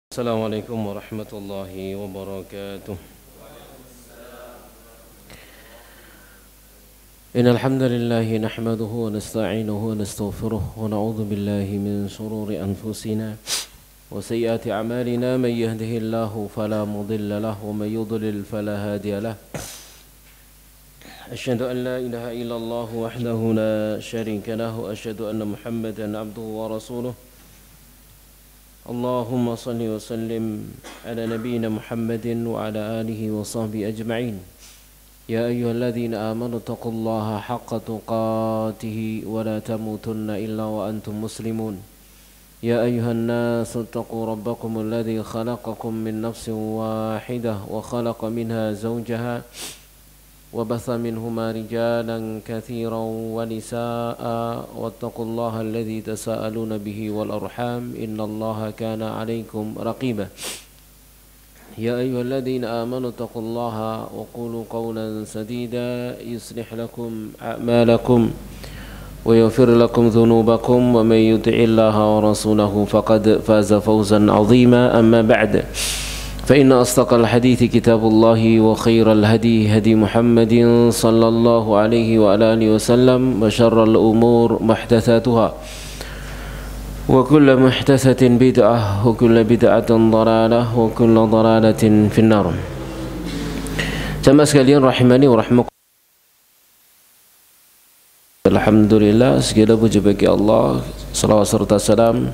Assalamualaikum warahmatullahi wabarakatuh. Innal hamdalillah nahmaduhu wa nasta'inuhu wa nastaghfiruh wa na'udzu billahi min shururi anfusina wa sayyiati a'malina man yahdihillahu fala mudilla lahu wa man yudlil fala hadiya lahu. Asyhadu an la ilaha illallah wahdahu la syarika lahu wa asyhadu anna Muhammadan 'abduhu wa rasuluh. Allahumma salli wa sallim ala nabiyyina Muhammadin wa ala alihi wa sahbihi ajma'in. Ya ayyuhalladzina amanu taqullaha haqqa tuqatih wa la tamutunna illa wa antum muslimun. Ya ayyuhan nasu taqu rabbakum alladzi khalaqakum min nafsin wahidah wa khalaqa minha zawjaha wa batha minhuma rijalan katsiran wa nisaa'a wattaqullaha alladzi tasaaluna bihi wal arham innallaha kana 'alaikum raqiba. Ya ayyuhalladzina amanu taqullaha wa qulu qawlan sadida yuslih lakum a'malakum wa yaghfir lakum dhunubakum wa may yuti'illaha wa rasulahu faqad faza fawzan 'azima. Amma ba'd. فإن أصدق الحديث كتاب الله وخير الهدي هدي محمد صلى الله عليه وعلى آله وسلم وشر الأمور محدثاتها وكل محدثة بدعة وكل بدعة ضلالة وكل ضلالة في النار. Jamaah sekalian rahimani wa rahmakumullah. Alhamdulillah, segala puji bagi Allah, salawat serta salam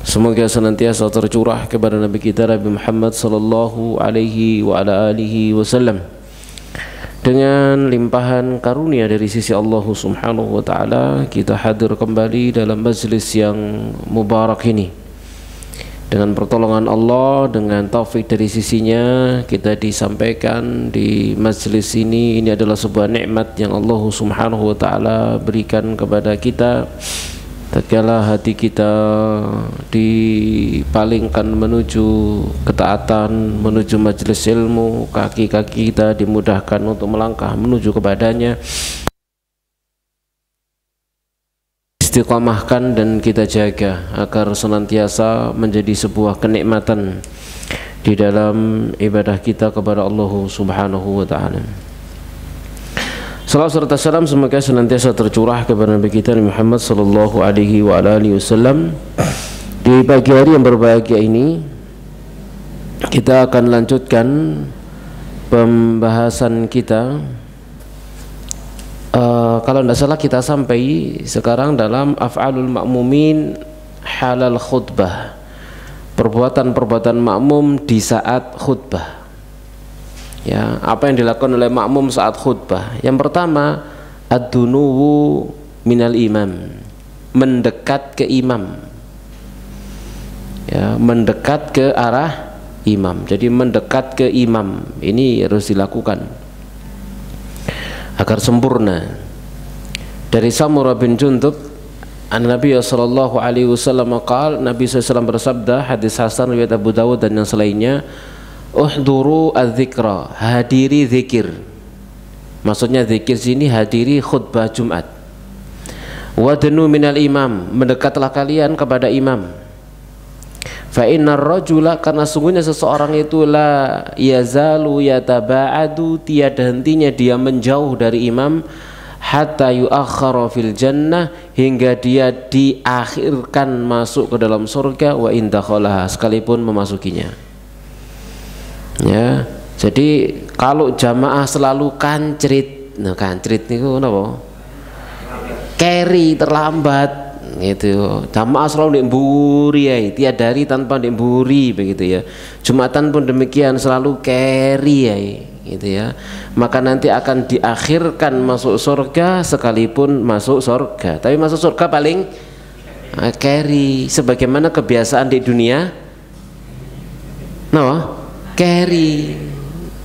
semoga senantiasa tercurah kepada Nabi kita Nabi Muhammad sallallahu alaihi wa ala alihi wasallam. Dengan limpahan karunia dari sisi Allah Subhanahu wa taala, kita hadir kembali dalam majlis yang mubarak ini. Dengan pertolongan Allah, dengan taufik dari sisinya, kita disampaikan di majlis ini. Ini adalah sebuah nikmat yang Allah Subhanahu wa taala berikan kepada kita tatkala hati kita dipalingkan menuju ketaatan, menuju majelis ilmu, kaki-kaki kita dimudahkan untuk melangkah menuju kepadanya, istiqamahkan dan kita jaga agar senantiasa menjadi sebuah kenikmatan di dalam ibadah kita kepada Allah Subhanahu wa ta'ala. Salawat serta salam semoga senantiasa tercurah kepada Nabi kita Muhammad sallallahu alaihi wa alihi wasallam. Di pagi hari yang berbahagia ini kita akan lanjutkan pembahasan kita. Kalau tidak salah kita sampai sekarang dalam af'alul ma'mumin halal khutbah, perbuatan-perbuatan makmum di saat khutbah. Ya, apa yang dilakukan oleh makmum saat khutbah? Yang pertama, ad-dunuwu minal imam, mendekat ke imam. Ya, mendekat ke arah imam. Jadi mendekat ke imam ini harus dilakukan agar sempurna. Dari Samurah bin Jundub, Nabi sallallahu alaihi wasallam qaal, Nabi SAW bersabda, hadis hasan riwayat Abu Dawud dan yang selainnya, uhduru adzikra, hadiri zikir. Maksudnya zikir sini hadiri khutbah Jumat. Wadnu minal imam, mendekatlah kalian kepada imam. Fa innar rajula, karena sungguhnya seseorang itu la yazalu yataba'adu, tiada hentinya dia menjauh dari imam, hatta yu'akhkhara fil jannah, hingga dia diakhirkan masuk ke dalam surga, wa in dakhalaha, sekalipun memasukinya. Ya, jadi kalau jamaah selalu kancrit, nah kancrit niku napa? Keri, terlambat gitu. Jamaah selalu ndek mburi ae, tiada hari tanpa ndek mburi begitu ya. Jumatan pun demikian, selalu keri ae gitu ya. Maka nanti akan diakhirkan masuk surga sekalipun masuk surga. Tapi masuk surga paling keri, sebagaimana kebiasaan di dunia. Napa? Carry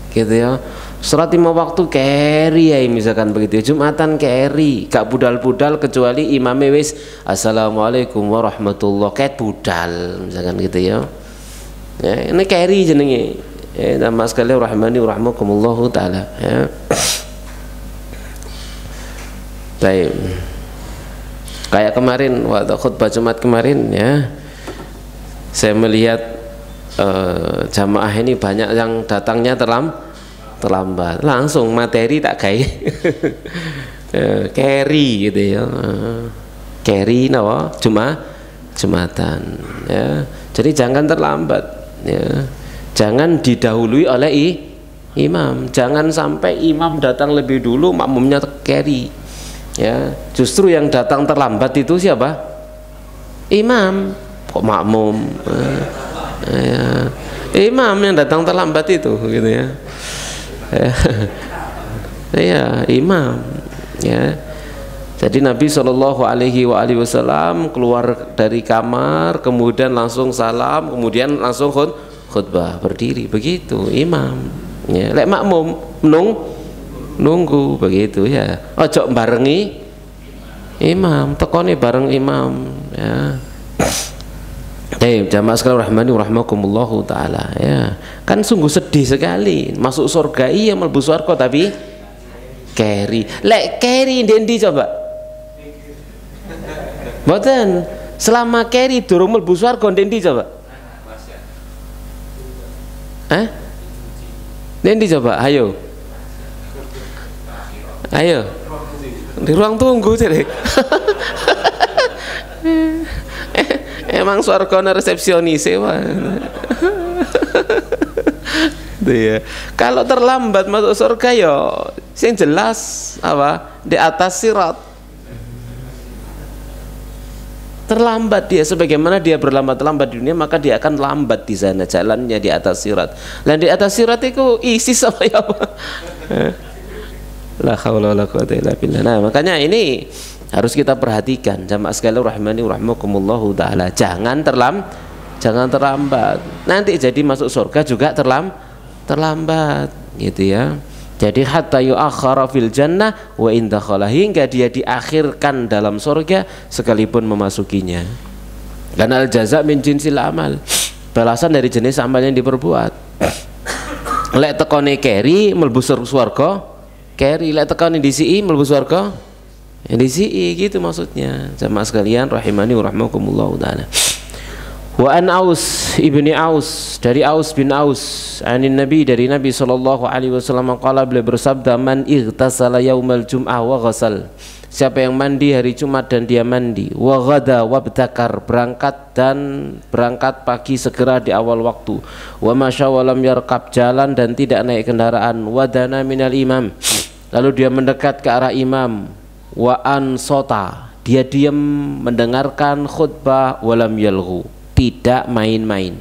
gitu ya, sholat 5 waktu carry ya, misalkan begitu ya. Jumatan carry, gak budal-budal kecuali imamnya wis assalamualaikum warahmatullah, kayak budal misalkan gitu ya. Ya, ini carry jenenge ya, nama sekali rahmani rahmakumullahu ta'ala ya. Baik, kayak kemarin waktu khutbah Jumat kemarin ya, saya melihat jamaah ini banyak yang datangnya terlambat, langsung materi tak gawe carry gitu ya, carry nawa Jumatan ya. Jadi jangan terlambat ya, jangan didahului oleh imam, jangan sampai imam datang lebih dulu makmumnya carry ya. Justru yang datang terlambat itu siapa? Imam, kok makmum ya. Imam yang datang terlambat itu gitu ya. Ya, imam ya. Jadi Nabi SAW keluar dari kamar, kemudian langsung salam, kemudian langsung khutbah berdiri, begitu imam ya. Lek makmum nunggu begitu ya. Ojo barengi imam, tekoni bareng imam ya. Jamaah sekalian rahmani rahmakumullahu taala ya. Kan sungguh sedih sekali, masuk surga iya mlebu swarga tapi carry. Lek carry ndendi coba? Mboten. Selama carry durung mlebu swarga ndendi coba? Ndendi coba? Ayo. Ayo. Di ruang tunggu jadi. Emang swargane resepsionis ya. Kalau terlambat masuk surga ya sing jelas apa? Di atas sirat. Terlambat dia, sebagaimana dia berlambat-lambat di dunia, maka dia akan lambat di sana jalannya di atas sirat. Dan di atas sirat itu ISIS apa ya? La haula wala quwata illa billah. Nah, makanya ini harus kita perhatikan jamaah sekalian rahmani rahmakumullahu taala. Jangan terlambat. Nanti jadi masuk surga juga terlambat gitu ya. Jadi hatta yu'akhkhara fil jannah wa in dakhala, hingga dia diakhirkan dalam surga sekalipun memasukinya. Dan al jaza min jinsil amal, balasan dari jenis amal yang diperbuat. Lek tekone keri mlebu surga, keri, lek tekone disi mlebu surga, disi gitu maksudnya. Jamaah sekalian rahimani wa rahmakumullah taala. Wa an Aus ibni Aus, dari Aus bin Aus, anin Nabi, dari Nabi sallallahu alaihi wasallam qala, beliau bersabda, man ightasala yaumal jum'ah wa ghasal, siapa yang mandi hari Jumat dan dia mandi, wa ghada wabtakar, berangkat pagi segera di awal waktu, wa masya wa lam yarkab, jalan dan tidak naik kendaraan, wa dana minal imam, lalu dia mendekat ke arah imam, wa ansota, dia diam mendengarkan khutbah, walam yalghu, tidak main-main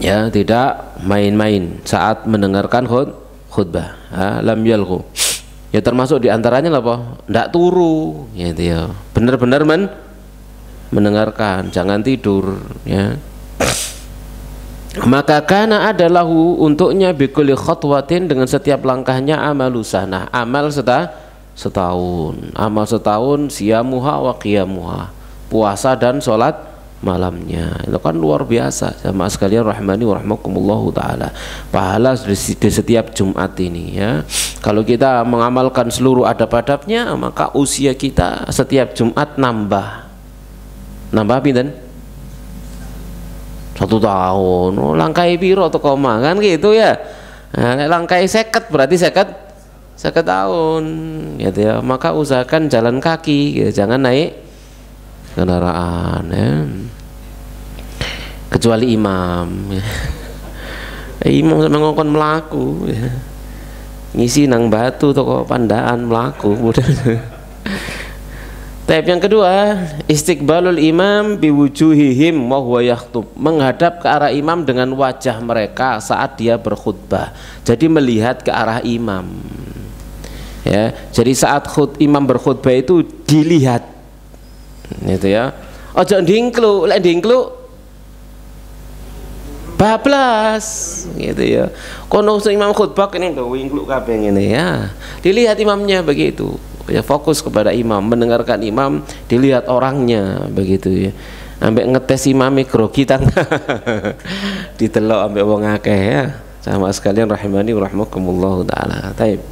ya, tidak main-main saat mendengarkan khutbah, lam yalghu ya, termasuk diantaranya apa? Ndak turu gitu ya, benar-benar mendengarkan, jangan tidur ya. Maka kana adalahu, untuknya bikulli khutwatin, dengan setiap langkahnya amalu sanah, amal setahun, amal setahun, siyamuha wa qiyamuha, puasa dan sholat malamnya. Itu kan luar biasa jamaah sekalian rahmani wa rahmakumullahu taala, pahala di setiap Jumat ini ya. Kalau kita mengamalkan seluruh adab-adabnya, maka usia kita setiap Jumat nambah pinten? 1 tahun. Oh, langkai piro atau koma kan gitu ya. Nah, langkai 50 berarti 50 tahun gitu ya. Maka usahakan jalan kaki gitu, jangan naik kendaraan ya. Kecuali imam ya. Imam sampe ngongkon melaku ya. Ngisi nang batu toko pandaan melaku. Tahap yang kedua, istiqbalul imam biwujuhihim wa huwa yakhutub, menghadap ke arah imam dengan wajah mereka saat dia berkhutbah. Jadi melihat ke arah imam ya. Jadi saat imam berkhutbah itu dilihat gitu ya. Ojo ndingklu, lek ndingklu bablas gitu ya. Kono imam khutbah ini lho wingkluk kabeh ngene ya. Dilihat imamnya begitu. Ya, fokus kepada imam, mendengarkan imam, dilihat orangnya begitu ya. Ambek ngetes imam grogi tang. Ditelok ambek wong akeh ya. Sama sekalian rahimani wa rahmakumullah taala. Taib.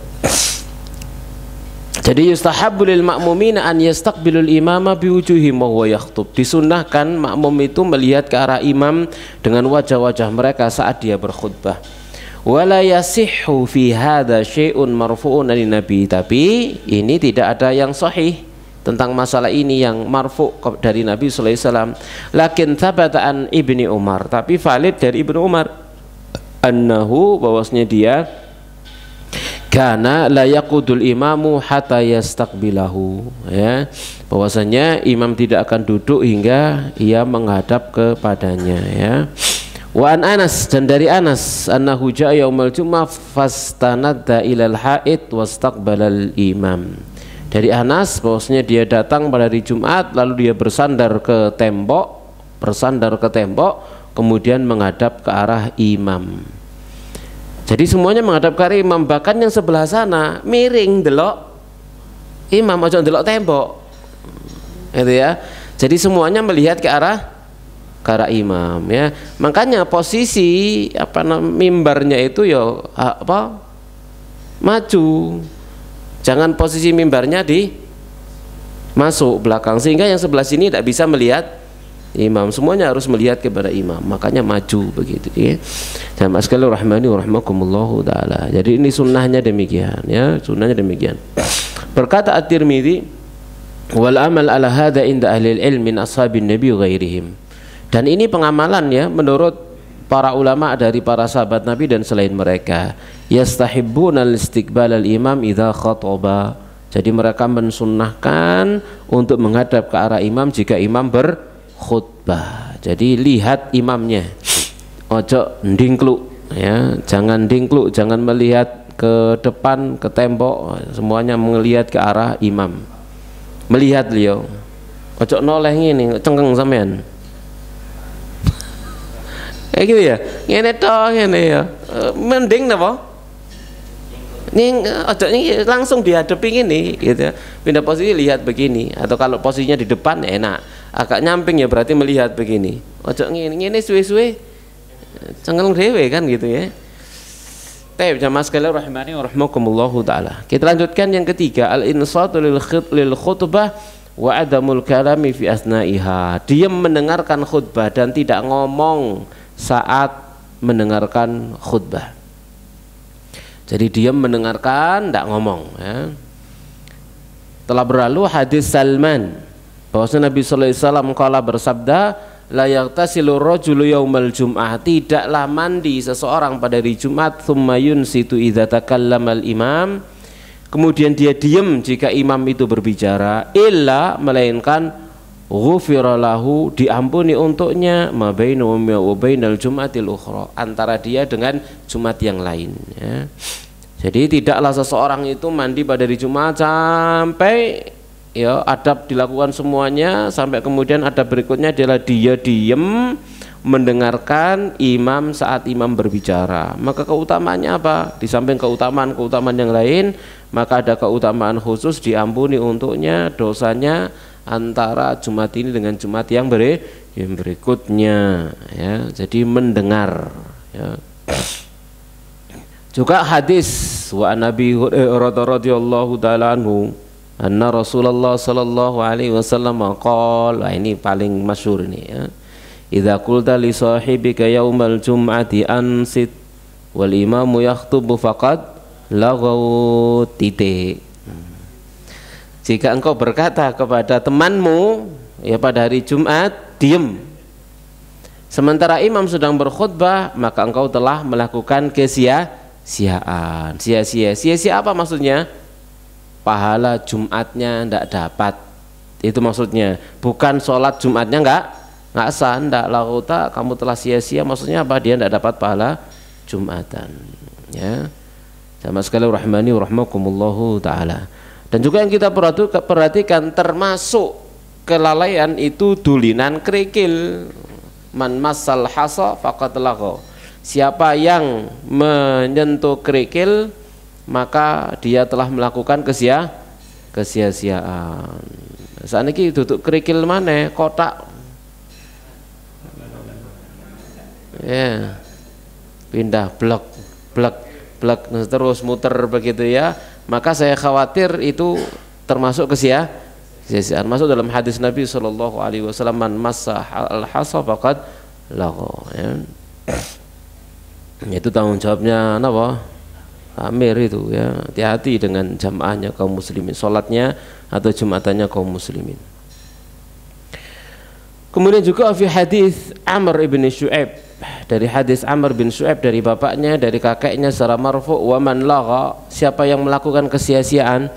Jadi yustahabbu lil ma'mumina an yastaqbilul imama biwujuhihim wa huwa yakhthub. Disunnahkan makmum itu melihat ke arah imam dengan wajah-wajah mereka saat dia berkhutbah. Wala yasihhu fi hadza syai'un marfu'un an nabi. Tapi ini tidak ada yang sahih tentang masalah ini yang marfu' dari Nabi sallallahu alaihi wasallam. Lakin thabata an Ibni Umar. Tapi valid dari Ibnu Umar annahu, bahwasanya dia kana la yaqudul imamu hatta yastaqbilahu, ya, bahwasanya imam tidak akan duduk hingga ia menghadap kepadanya, ya. Wa an Anas, dan dari Anas annahu ja'a yaumal jum'ah fastanadda ilal haid wastaqbalal imam. Dari Anas bahwasanya dia datang pada hari Jumat lalu dia bersandar ke tembok, kemudian menghadap ke arah imam. Jadi semuanya menghadap ke arah imam, bahkan yang sebelah sana miring delok imam, aja delok tembok, gitu ya. Jadi semuanya melihat ke arah imam, ya. Makanya posisi mimbarnya itu ya maju, jangan posisi mimbarnya di masuk belakang sehingga yang sebelah sini tidak bisa melihat imam, semuanya harus melihat kepada imam, makanya maju begitu, ya. Jamaah sekalian rahmani wa rahmakumullahu taala. Jadi ini sunnahnya demikian, ya, sunnahnya demikian. Berkata At-Tirmidzi, wal amal ala hadza inda ahli ilm min ashabin nabi wa ghairihim. Dan ini pengamalan, ya, menurut para ulama dari para sahabat Nabi dan selain mereka. Yastahibbuna al-istiqbal al-imam idza khataba. Jadi mereka mensunnahkan untuk menghadap ke arah imam jika imam berkhutbah. Jadi lihat imamnya, ojo ndingkluk, ya, jangan ndingkluk, jangan melihat ke depan, ke tembok, semuanya melihat ke arah imam, melihat beliau, ojo noleh ini cengkeng sampean. Kayak gitu ya, ngene toh ngene ya, mending napa? Ini ojo ini langsung dihadapi gini, gitu. Pindah posisi lihat begini, atau kalau posisinya di depan ya enak, agak nyamping ya berarti melihat begini. Ojo ngene suwe-suwe cengkeng dhewe kan gitu ya. Baik, jamaah sekalian rahimani wa rahmakumullahu taala. Kita lanjutkan yang ketiga, al-insatu lil khutbah wa adamul kalami fi asna'iha. Diam mendengarkan khutbah dan tidak ngomong saat mendengarkan khutbah. Jadi diam mendengarkan, tidak ngomong, ya. Telah berlalu hadis Salman bahwasanya Nabi sallallahu alaihi wasallam qala bersabda, la yaghtasilu rajulu yaumal jum'ah, tidaklah mandi seseorang pada hari Jumat, tsumma yunsitu idza takallama al-imam, kemudian dia diam jika imam itu berbicara, illa, melainkan ghufira lahu, diampuni untuknya, ma bainahu wa bainal jum'atil ukhra, antara dia dengan Jumat yang lain, ya. Jadi tidaklah seseorang itu mandi pada hari Jumat sampai, ya, adab dilakukan semuanya, sampai kemudian adab berikutnya adalah dia diam mendengarkan imam saat imam berbicara. Maka keutamaannya apa? Di samping keutamaan yang lain, maka ada keutamaan khusus, diampuni untuknya dosanya antara Jumat ini dengan Jumat yang berikutnya, ya. Jadi mendengar, ya. Juga hadis wa Nabi Hurairah radhiyallahu taala anhu anna Rasulullah sallallahu alaihi wasallam qala, ini paling masyhur ini, ya. Idza qulta li sahibika yaumal jum'ati ansit wal imamu yakhthubu faqad laghaw titik. Jika engkau berkata kepada temanmu, ya, pada hari Jumat, diam, sementara imam sedang berkhutbah, maka engkau telah melakukan sia-siaan. Sia-sia apa maksudnya? Pahala Jumatnya tidak dapat, itu maksudnya. Bukan sholat Jumatnya nggak sah, ndak lauta, kamu telah sia-sia, maksudnya apa? Dia tidak dapat pahala Jumatan, ya. Sama sekali rahmani wa rahmakumullahu taala. Dan juga yang kita perhatikan termasuk kelalaian itu dulinan kerikil. Man massal hasa faqad lagha. Siapa yang menyentuh kerikil maka dia telah melakukan kesia-siaan. Saat ini duduk kerikil mana? Kotak, ya, pindah blek terus muter begitu, ya. maka saya khawatir itu termasuk kesia-siaan. Masuk dalam hadis Nabi sallallahu alaihi wasallam, man massa al-hasa faqad lagha, ya. Itu tanggung jawabnya apa? Amir itu, ya. Hati-hati dengan jamaahnya kaum muslimin, salatnya atau jumatannya kaum muslimin. Kemudian juga fi hadis Amr ibn Syu'aib, dari hadis Amr bin Syu'aib dari bapaknya, dari kakeknya secara marfu', wa man lagha, siapa yang melakukan kesia-siaan,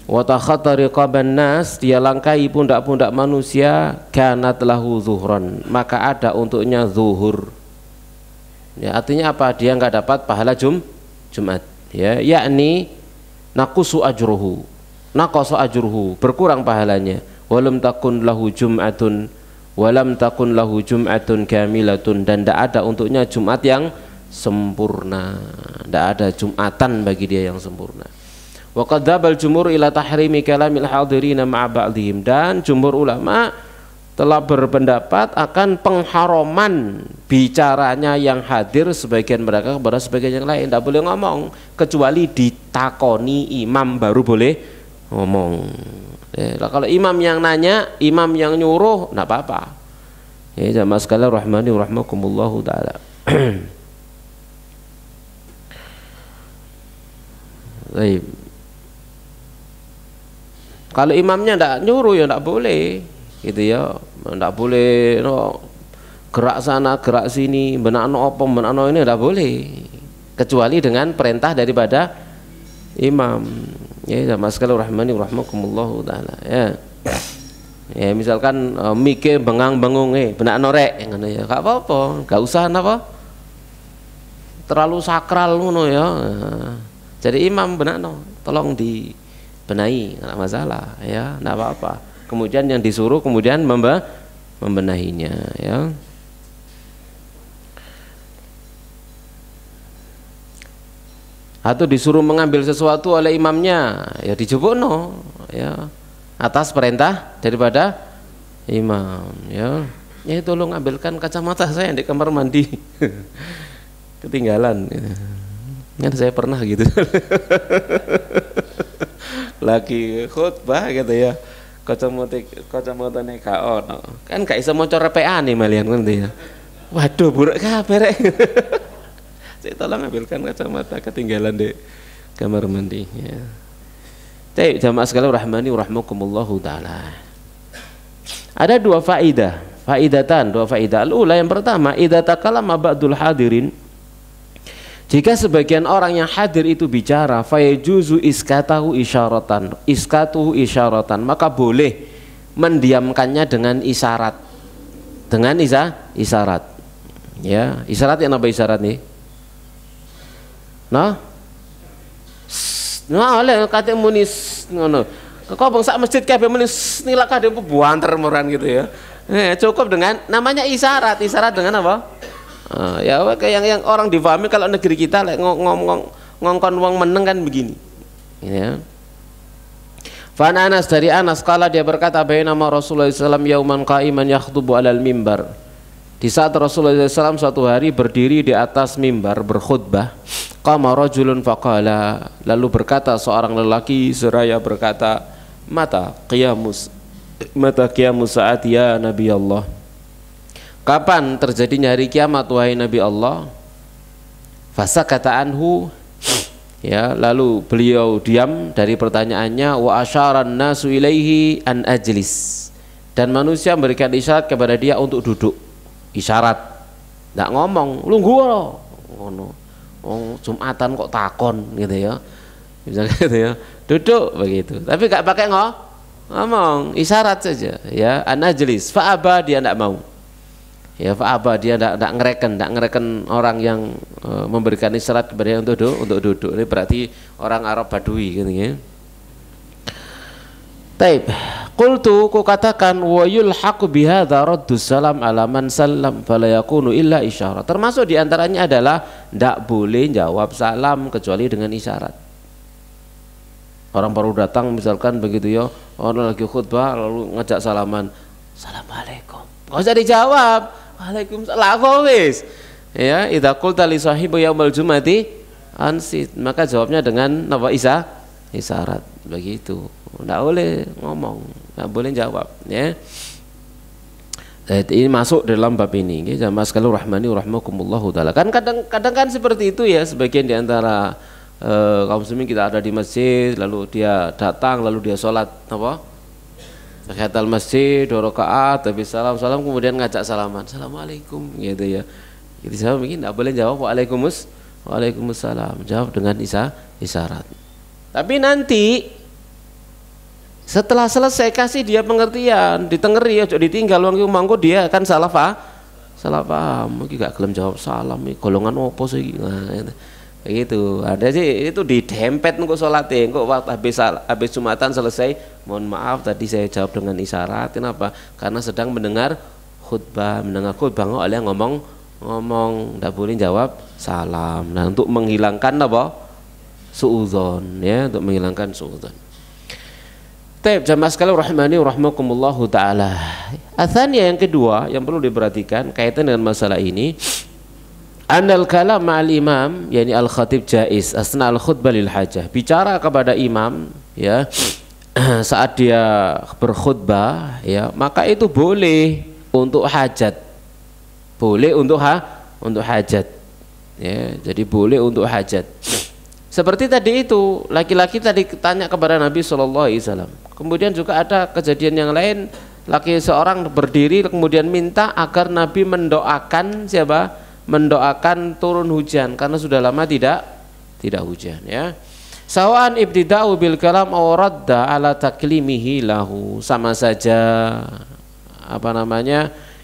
wa takhatta riqaban nas, dia langkai pundak-pundak manusia, kanat lahu zuhran, maka ada untuknya zuhur. Ya, artinya apa? Dia enggak dapat pahala Jumat, ya, yakni naqusu ajruhu, naqasa ajruhu, berkurang pahalanya, walam takun lahu jum'atun, walam takun lahu jum'atun kamilatun, dan tidak ada untuknya Jumat yang sempurna, tidak ada Jumatan bagi dia yang sempurna. Wa qad dzabal jumhur ila tahrimi kalamil hadirin ma'a ba'dihim, dan jumhur ulama telah berpendapat akan pengharaman bicaranya yang hadir sebagian mereka kepada sebagian yang lain. Tidak boleh ngomong kecuali ditakoni imam baru boleh ngomong. Ya, kalau imam yang nanya, imam yang nyuruh, enggak apa-apa. Ya, jamaah sekalian rahmani wa rahmakumullahu taala. Baik. Kalau imamnya enggak nyuruh ya enggak boleh. Gitu ya. Enggak boleh no, gerak sana, gerak sini, benakno apa, benakno ini enggak boleh. Kecuali dengan perintah daripada imam. Ya, jamaah sekalian rahmani wa rahmakumullahu taala, ya. Ya, misalkan mike bengang-bengung benak norek ngono ya, gak apa-apa, gak usah napa terlalu sakral ngono ya. Jadi imam benakno, tolong dibenahi, enggak masalah ya, enggak apa-apa. Kemudian yang disuruh kemudian membenahinya, ya. Atau disuruh mengambil sesuatu oleh imamnya, ya dijupukno, ya, atas perintah daripada imam, ya. Ya, tolong ambilkan kacamata saya di kamar mandi. Ketinggalan. Kan saya pernah gitu. Lagi khutbah gitu ya. Kacamatane gak ono. Kan gak iso maca repeane malian ngono ya. Waduh, buruk kabeh rek. Saya tolong ambilkan kacamata, ketinggalan di kamar mandi, ya. Baik, jamaah sekalian rahmani wa rahmakumullahu taala. Ada dua faidah, dua faidah. Al-ula, yang pertama, idza takallama ba'dul hadirin, jika sebagian orang yang hadir itu bicara, fayajuzu iskatuhu isyaratan, maka boleh mendiamkannya dengan isyarat. Dengan isyarat. Ya, isyarat yang apa isyarat nih? Nah, oleh kate munis ngono. Kok bangsa masjid kabeh munis nilak kabeh buanter moran gitu ya. Cukup dengan namanya isyarat dengan apa? Ya kayak yang orang difahami kalau negeri kita lek ngongkon wong meneng kan begini. Ya. Fa Anas, dari Anas kala dia berkata, bainama Rasulullah sallallahu alaihi wasallam yauman qa'iman yakhutubu 'alal mimbar. Di saat Rasulullah SAW suatu hari berdiri di atas mimbar berkhutbah, qama rajulun faqala, lalu berkata seorang lelaki seraya berkata, mata qiyamus saat ya Nabi Allah, kapan terjadinya hari kiamat wahai Nabi Allah? Fasakata anhu, ya, lalu beliau diam dari pertanyaannya. Wa asyaran nasu ilaihi an ajlis, dan manusia memberikan isyarat kepada dia untuk duduk. Isyarat, nggak ngomong, lungguh loh, ngono, Jumatan kok takon gitu ya, misalnya gitu ya, duduk begitu, tapi nggak pakai ngomong, isyarat saja, ya, an-najlis, fa'aba, dia nggak mau, ya, fa'aba, dia nggak ngereken orang yang memberikan isyarat kepada dia untuk duduk, ini berarti orang Arab Badui gitu ya. Taib, qultu, ku katakan, wa yulhaqu bihadza raddus salam ala man sallam fala yakunu illa isyarat. Termasuk diantaranya adalah ndak boleh jawab salam kecuali dengan isyarat. Orang baru datang misalkan begitu ya, orang lagi khutbah lalu ngajak salaman, assalamualaikum, nggak usah dijawab, waalaikumsalam, wis. Ya, idza qulta li sahibi yaumal jumati ansit, maka jawabnya dengan apa? isyarat begitu. Tidak boleh ngomong, tidak boleh jawab, ya. Ini masuk dalam bab ini, ya, jamaah sekalian rahmani rahmakumullahu taala. Kan kadang-kadang kan seperti itu ya, sebagian di antara kaum muslimin, kita ada di masjid, lalu dia datang, lalu dia sholat apa? Tahiyatul masjid 2 rakaat, habis salam kemudian ngajak salaman, assalamualaikum, gitu ya. Jadi saya mungkin tidak boleh jawab waalaikumsalam, jawab dengan isyarat. Tapi nanti setelah selesai kasih dia pengertian, ditengeri ya, ditinggal wong iku mangko dia akan salah paham. Iki gak gelem jawab salam iki golongan opo sih. Nah, gitu. Ada sih itu didempet engko salate, engko habis Jumatan selesai, mohon maaf tadi saya jawab dengan isyarat. Kenapa? Karena sedang mendengar khutbah kok oleh ngomong enggak boleh jawab salam. Nah, untuk menghilangkan apa? Suudzon, ya, untuk menghilangkan suudzon. Taib jamaah sekalian rahmani rahmakumullahu taala. Atsaniya yang kedua yang perlu diperhatikan kaitan dengan masalah ini, anal kalam ma'al imam, yakni al khatib jaiz asna al khutbah lil hajah. Bicara kepada imam, ya, saat dia berkhutbah, ya, maka itu boleh untuk hajat. Boleh untuk hajat. Ya, jadi boleh untuk hajat. Seperti tadi itu, laki-laki tadi tanya kepada Nabi SAW. Kemudian juga ada kejadian yang lain, laki seorang berdiri kemudian minta agar Nabi mendoakan siapa? Mendoakan turun hujan karena sudah lama tidak hujan, ya. Sawa'an ibtida'u bil kalam aw radda ala taklimihi lahu, sama saja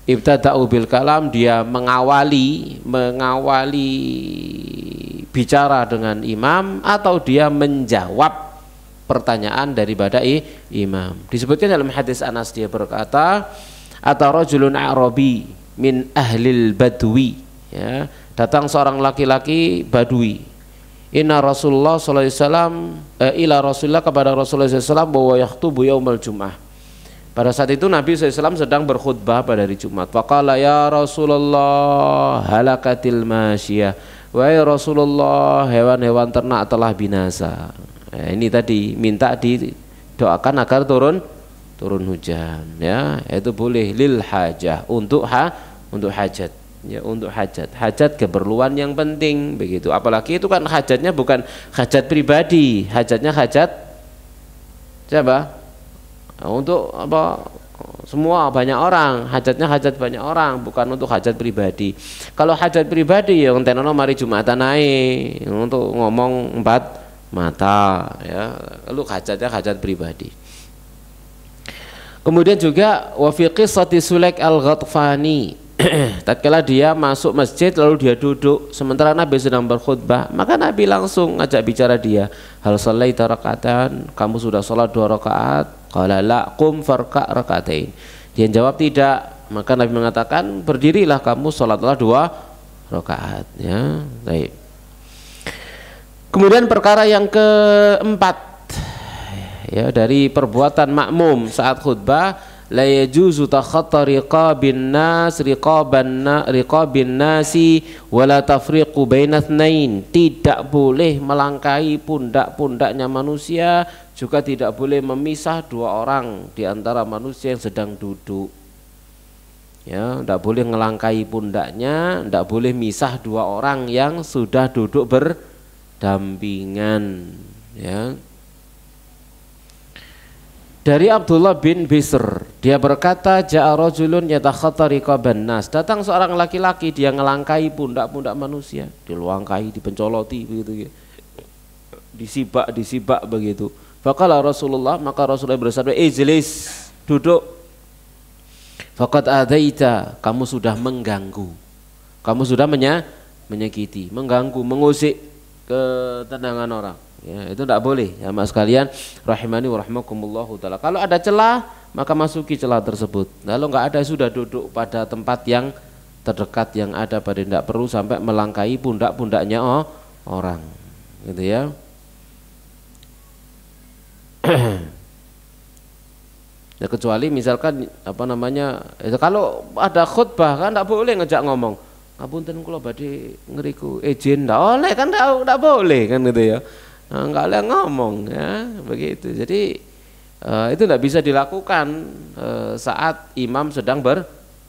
ibtida'u bil kalam, dia mengawali bicara dengan imam atau dia menjawab pertanyaan daripada imam. Disebutkan dalam hadis Anas, dia berkata, ata rajulun a'rabi min ahlil badwi, ya, datang seorang laki-laki badui, inna Rasulullah sallallahu alaihi wasallam ila Rasulullah, kepada Rasulullah sallallahu alaihi wasallam, bahwa yaktubu yaumal jum'ah. Pada saat itu Nabi SAW sedang berkhutbah pada hari Jumat. Faqala ya Rasulullah halakatil masyiyah, wahai Rasulullah, hewan-hewan ternak telah binasa. Ini tadi minta didoakan agar turun hujan, ya, itu boleh lil hajah, untuk hajat, ya, untuk hajat keperluan yang penting begitu. Apalagi itu kan hajatnya bukan hajat pribadi, hajatnya hajat siapa? Untuk apa? Semua banyak orang, hajatnya hajat banyak orang, bukan untuk hajat pribadi. Kalau hajat pribadi yang tenono mari Jumatan naik untuk ngomong 4 mata, ya, lalu hajatnya hajat pribadi. Kemudian juga wa fi qissati Sulaik al-Ghatfani, tatkala dia masuk masjid lalu dia duduk sementara Nabi sedang berkhutbah, maka Nabi langsung ngajak bicara dia, hal shallaita raka'atan, kamu sudah sholat 2 rakaat? Qala la qum farka' raka'atain. Dia jawab tidak, maka Nabi mengatakan berdirilah kamu, sholatlah 2 rakaat, ya. Baik. Kemudian perkara yang keempat, ya, dari perbuatan makmum saat khutbah, la yajuzu takhatta riqabin nasi wala tafriqu baina itsnain. Tidak boleh melangkahi pundak-pundaknya manusia, juga tidak boleh memisah 2 orang di antara manusia yang sedang duduk, ya, tidak boleh ngelangkahi pundaknya, tidak boleh misah 2 orang yang sudah duduk berdampingan, ya. Dari Abdullah bin Bisr, dia berkata, ja'a rajulun yatakhatta riqaban nas, datang seorang laki-laki, dia ngelangkai pundak-pundak manusia, dilangkai, dipencoloti begitu, disibak begitu. Faqala Rasulullah, maka Rasulullah bersabda, ijlis, duduk. Faqad adaita, kamu sudah mengganggu, kamu sudah menyakiti, mengganggu, mengusik ketenangan orang. Ya, itu tidak boleh, ya mas sekalian rahimani wa rahmakumullahu taala. Kalau ada celah maka masuki celah tersebut. Kalau enggak ada, sudah duduk pada tempat yang terdekat yang ada, pada tidak perlu sampai melangkahi pundak-pundaknya orang, gitu ya. Ya, kecuali misalkan kalau ada khutbah kan tidak boleh ngejak ngomong, ngapunten kula badhe ngriku izin, ndak oleh kan, ndak boleh kan, gitu ya. Enggak boleh ngomong ya, begitu. Jadi itu tidak bisa dilakukan saat imam sedang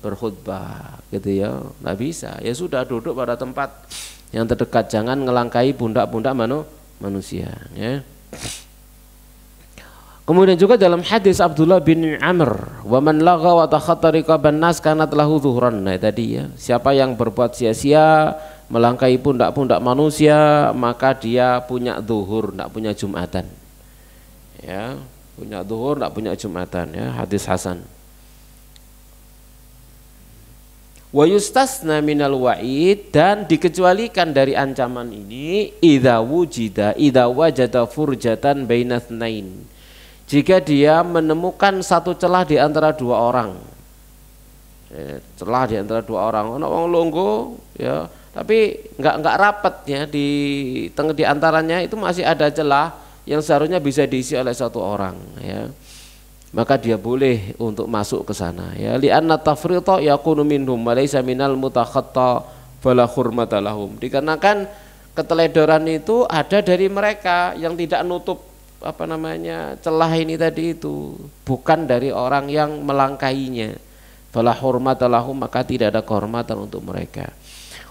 berkhutbah gitu ya, nggak bisa. Ya sudah, duduk pada tempat yang terdekat, jangan ngelangkai pundak-pundak manusia ya. Kemudian juga dalam hadis Abdullah bin Amr, wa man lagha wa takhatta riqaban nas kanat lahu zuhran. Nah tadi ya, siapa yang berbuat sia-sia melangkai pundak-pundak manusia, maka dia punya zuhur, enggak punya jumatan. Ya, punya zuhur, enggak punya jumatan ya, hadis hasan. Wa yustasna minal wa'id, dan dikecualikan dari ancaman ini idza wajada furjatan bainatsnain, jika dia menemukan satu celah di antara dua orang. Celah di antara dua orang, ono wong longgo ya, tapi enggak rapat ya, di antaranya itu masih ada celah yang seharusnya bisa diisi oleh satu orang ya. Maka dia boleh untuk masuk ke sana ya, li'anna tafrita yakunu minhum wa laysa minal mutakhatta fala hurmata lahum, dikarenakan keteledoran itu ada dari mereka yang tidak nutup celah ini tadi, itu bukan dari orang yang melangkainya. Fala hurmata lahum, maka tidak ada kehormatan untuk mereka.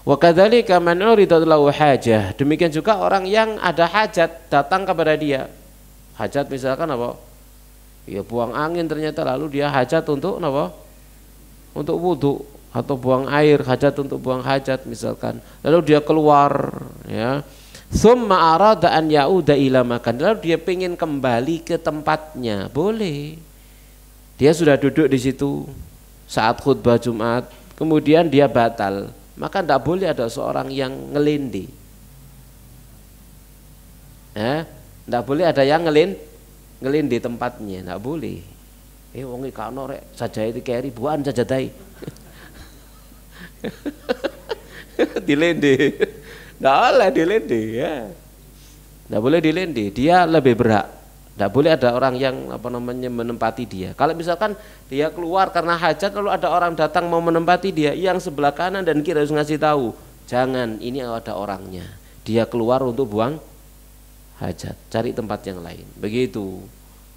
Wa kadzalika man urida lahu hajah, demikian juga orang yang ada hajat datang kepada dia. Hajat misalkan apa? Ya buang angin, ternyata lalu dia hajat untuk apa? Untuk wudu, atau buang air, hajat untuk buang hajat misalkan. Lalu dia keluar ya. Summa arada an yauda ila makan, lalu dia pengen kembali ke tempatnya, boleh. Dia sudah duduk di situ saat khutbah Jumat, kemudian dia batal, maka tidak boleh ada seorang yang ngelindi. Tidak boleh ada yang ngelindi tempatnya, tidak boleh. Wong iki kano rek sajai iki ribuan sajadai. Dilindi. Tidak boleh dilindi ya. Tidak boleh dilindi, dia lebih berhak. Tidak boleh ada orang yang menempati dia. Kalau misalkan dia keluar karena hajat, lalu ada orang datang mau menempati dia, yang sebelah kanan dan kiri harus ngasih tahu, jangan, ini ada orangnya. Dia keluar untuk buang hajat, cari tempat yang lain. Begitu.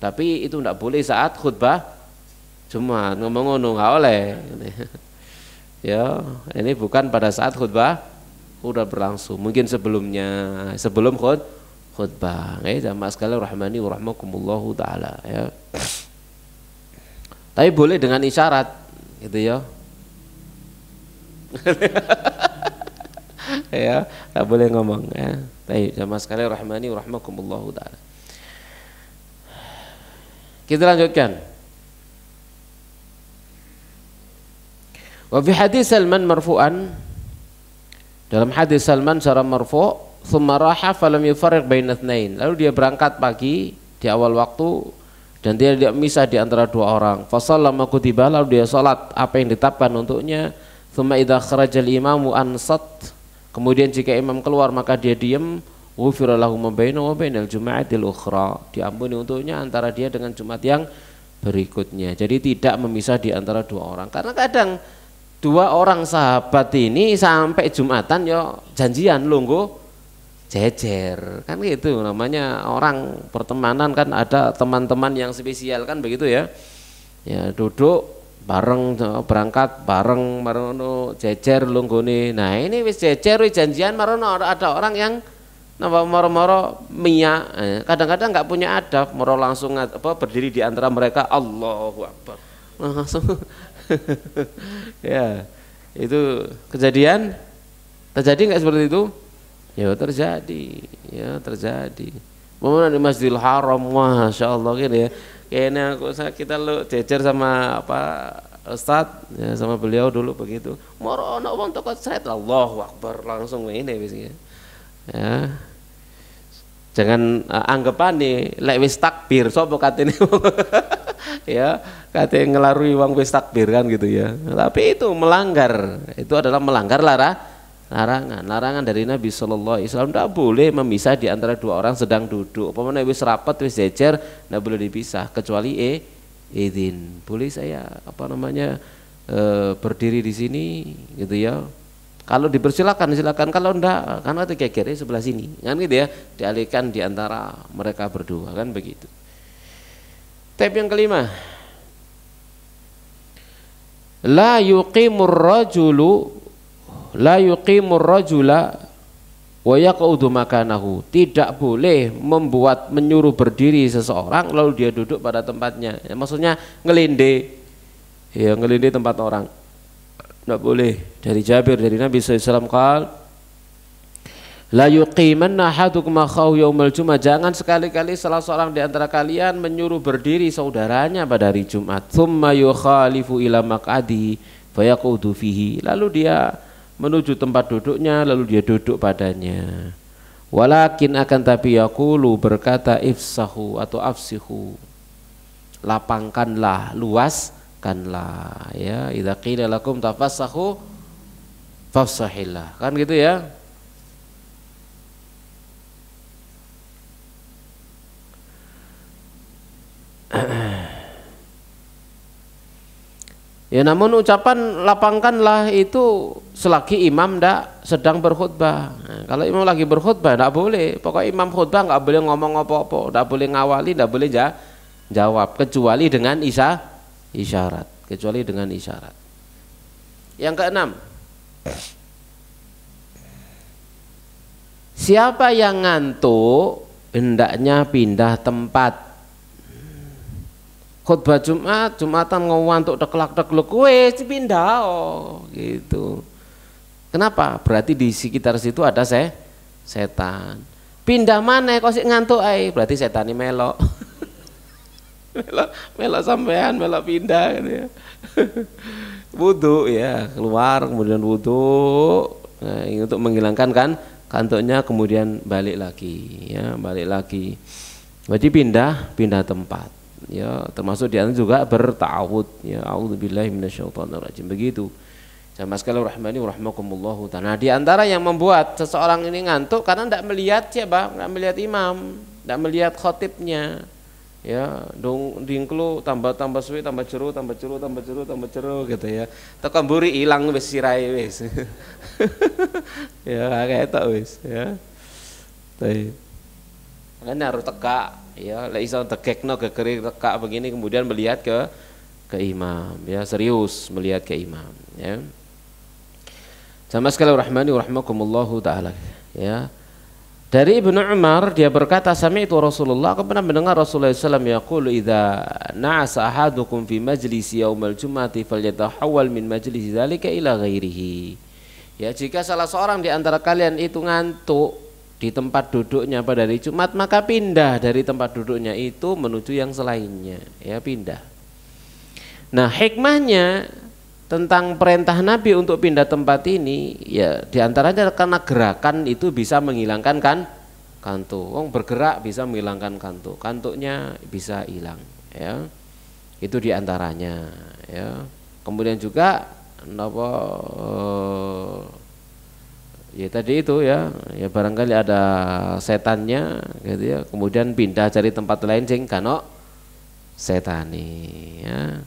Tapi itu tidak boleh saat khutbah Jumat, ngomong-ngomong nggak oleh. Ya, ini bukan pada saat khutbah udah berlangsung, mungkin sebelum khutbah ya, jamaah sekalian rahmani wa rahmakumullahu taala ya. Tapi boleh dengan isyarat gitu ya. Ya, enggak boleh ngomong ya. Baik, jamaah sekalian rahmani wa rahmakumullahu taala. Kita lanjutkan. Wa fi hadis Salman marfu'an, dalam hadis Salman secara marfu', tsumma raha falam yufarriq bainatsnain, lalu dia berangkat pagi di awal waktu dan dia tidak misah di antara dua orang. Fa shallama kutiba, lalu dia salat apa yang ditetapkan untuknya. Tsumma idza kharajal imamu ansat, kemudian jika imam keluar maka dia diam. Ghufira lahu ma bainahu wa bainal jum'atil ukhra, diampuni untuknya antara dia dengan Jumat yang berikutnya. Jadi tidak memisah di antara dua orang, karena kadang dua orang sahabat ini sampai Jumatan ya janjian lungguh jejer kan, gitu namanya orang pertemanan kan, ada teman-teman yang spesial kan, begitu ya. Ya duduk bareng, berangkat bareng marono jejer lunggone. Nah ini wis jejer wis janjian, marono ada orang yang moro-moro mia, kadang-kadang nggak punya adab, moro langsung berdiri di antara mereka, Allahu Akbar langsung. Ya, itu kejadian terjadi nggak seperti itu? Ya terjadi. Momen di Masjidil Haram, masya Allah gitu ya. Kayaknya kita lo cecer sama Ustadz ya, sama beliau dulu begitu. Moro ono wong toko sret, Allahu Akbar langsung ini biasanya. Ya. Jangan anggapan nih lek wis takbir sapa katene. Ya, katanya ngelarui uang wis takbir kan gitu ya. Tapi itu melanggar. Itu adalah melanggar larangan dari Nabi sallallahu alaihi wasallam. Tidak boleh memisah di antara dua orang sedang duduk. Pemene wis rapat wis jejer, tidak boleh dipisah kecuali izin. Boleh saya berdiri di sini gitu ya. Kalau dipersilakan silakan, kalau enggak karena itu gegernya sebelah sini kan gitu ya, dialihkan di antara mereka berdua kan begitu. Tab yang kelima, la yuqimur rajula wa yaqudu makanahu, tidak boleh menyuruh berdiri seseorang lalu dia duduk pada tempatnya. Ya, maksudnya ngelinde tempat orang. Tidak boleh. Dari Jabir dari Nabi SAW qal la yuqimanna ahadukum akhahu yaumal jum'ah, jangan sekali-kali salah seorang di antara kalian menyuruh berdiri saudaranya pada hari Jumat. Tsumma yukhalifu ila maq'adi fayaqudu fihi, lalu dia menuju tempat duduknya lalu dia duduk padanya. Walakin akan tapi yaqulu, berkata ifsahu atau afsihu, lapangkanlah, luaskanlah ya. Idza qila lakum tafassahu fafsahillah, kan gitu ya. Ya, namun ucapan lapangkanlah itu selagi imam ndak sedang berkhutbah. Nah, kalau imam lagi berkhutbah ndak boleh. Pokoknya imam khutbah nggak boleh ngomong apa-apa, ndak boleh ngawali, ndak boleh jawab kecuali dengan isyarat. Kecuali dengan isyarat. Yang keenam, siapa yang ngantuk hendaknya pindah tempat. Khutbah Jumatan ngantuk teklak-tekluk, wes pindah gitu. Kenapa? Berarti di sekitar situ ada setan. Pindah mana kok sih ngantuk berarti setan ini melok. melok sampean, melok pindah gitu ya. Wudu ya, keluar kemudian wudu. Nah, untuk menghilangkan kan kantuknya, kemudian balik lagi ya, balik lagi. Berarti pindah tempat. Ya, termasuk di antara juga berta'awud ya, a'udzubillahi minasyaitonirrajim, begitu. Jamaah sekalian rahmani wa rahmakumullah taala. Nah, di antara yang membuat seseorang ini ngantuk karena tidak melihat siapa, tidak melihat imam, tidak melihat khotibnya. Ya, dong dingklu tambah suwi, tambah ceru gitu ya. Tekan mburi ilang wis sirahe wis. Ya, kayak itu wis ya. Makanya harus tegak ya, lek iso tegekno gegeri tegak begini kemudian melihat ke imam ya, serius melihat ke imam ya. Jamaah sekalian rahmani wa rahmakumullahu taala ya. Dari Ibnu Umar dia berkata, sami'tu Rasulullah, aku pernah mendengar Rasulullah SAW yaqulu idza na'asa ahadukum fi majlisi yaumal jum'ati falyatahawwal min majlisi dzalika ila ghairihi. Ya, jika salah seorang di antara kalian itu ngantuk di tempat duduknya pada hari Jumat, maka pindah dari tempat duduknya itu menuju yang selainnya ya, pindah. Nah, hikmahnya tentang perintah Nabi untuk pindah tempat ini ya, diantaranya karena gerakan itu bisa menghilangkan kantuk. Bergerak bisa menghilangkan kantuk, kantuknya bisa hilang ya, itu diantaranya ya. Kemudian juga ya tadi itu ya barangkali ada setannya gitu ya, kemudian pindah cari tempat lain sing kano setani ya.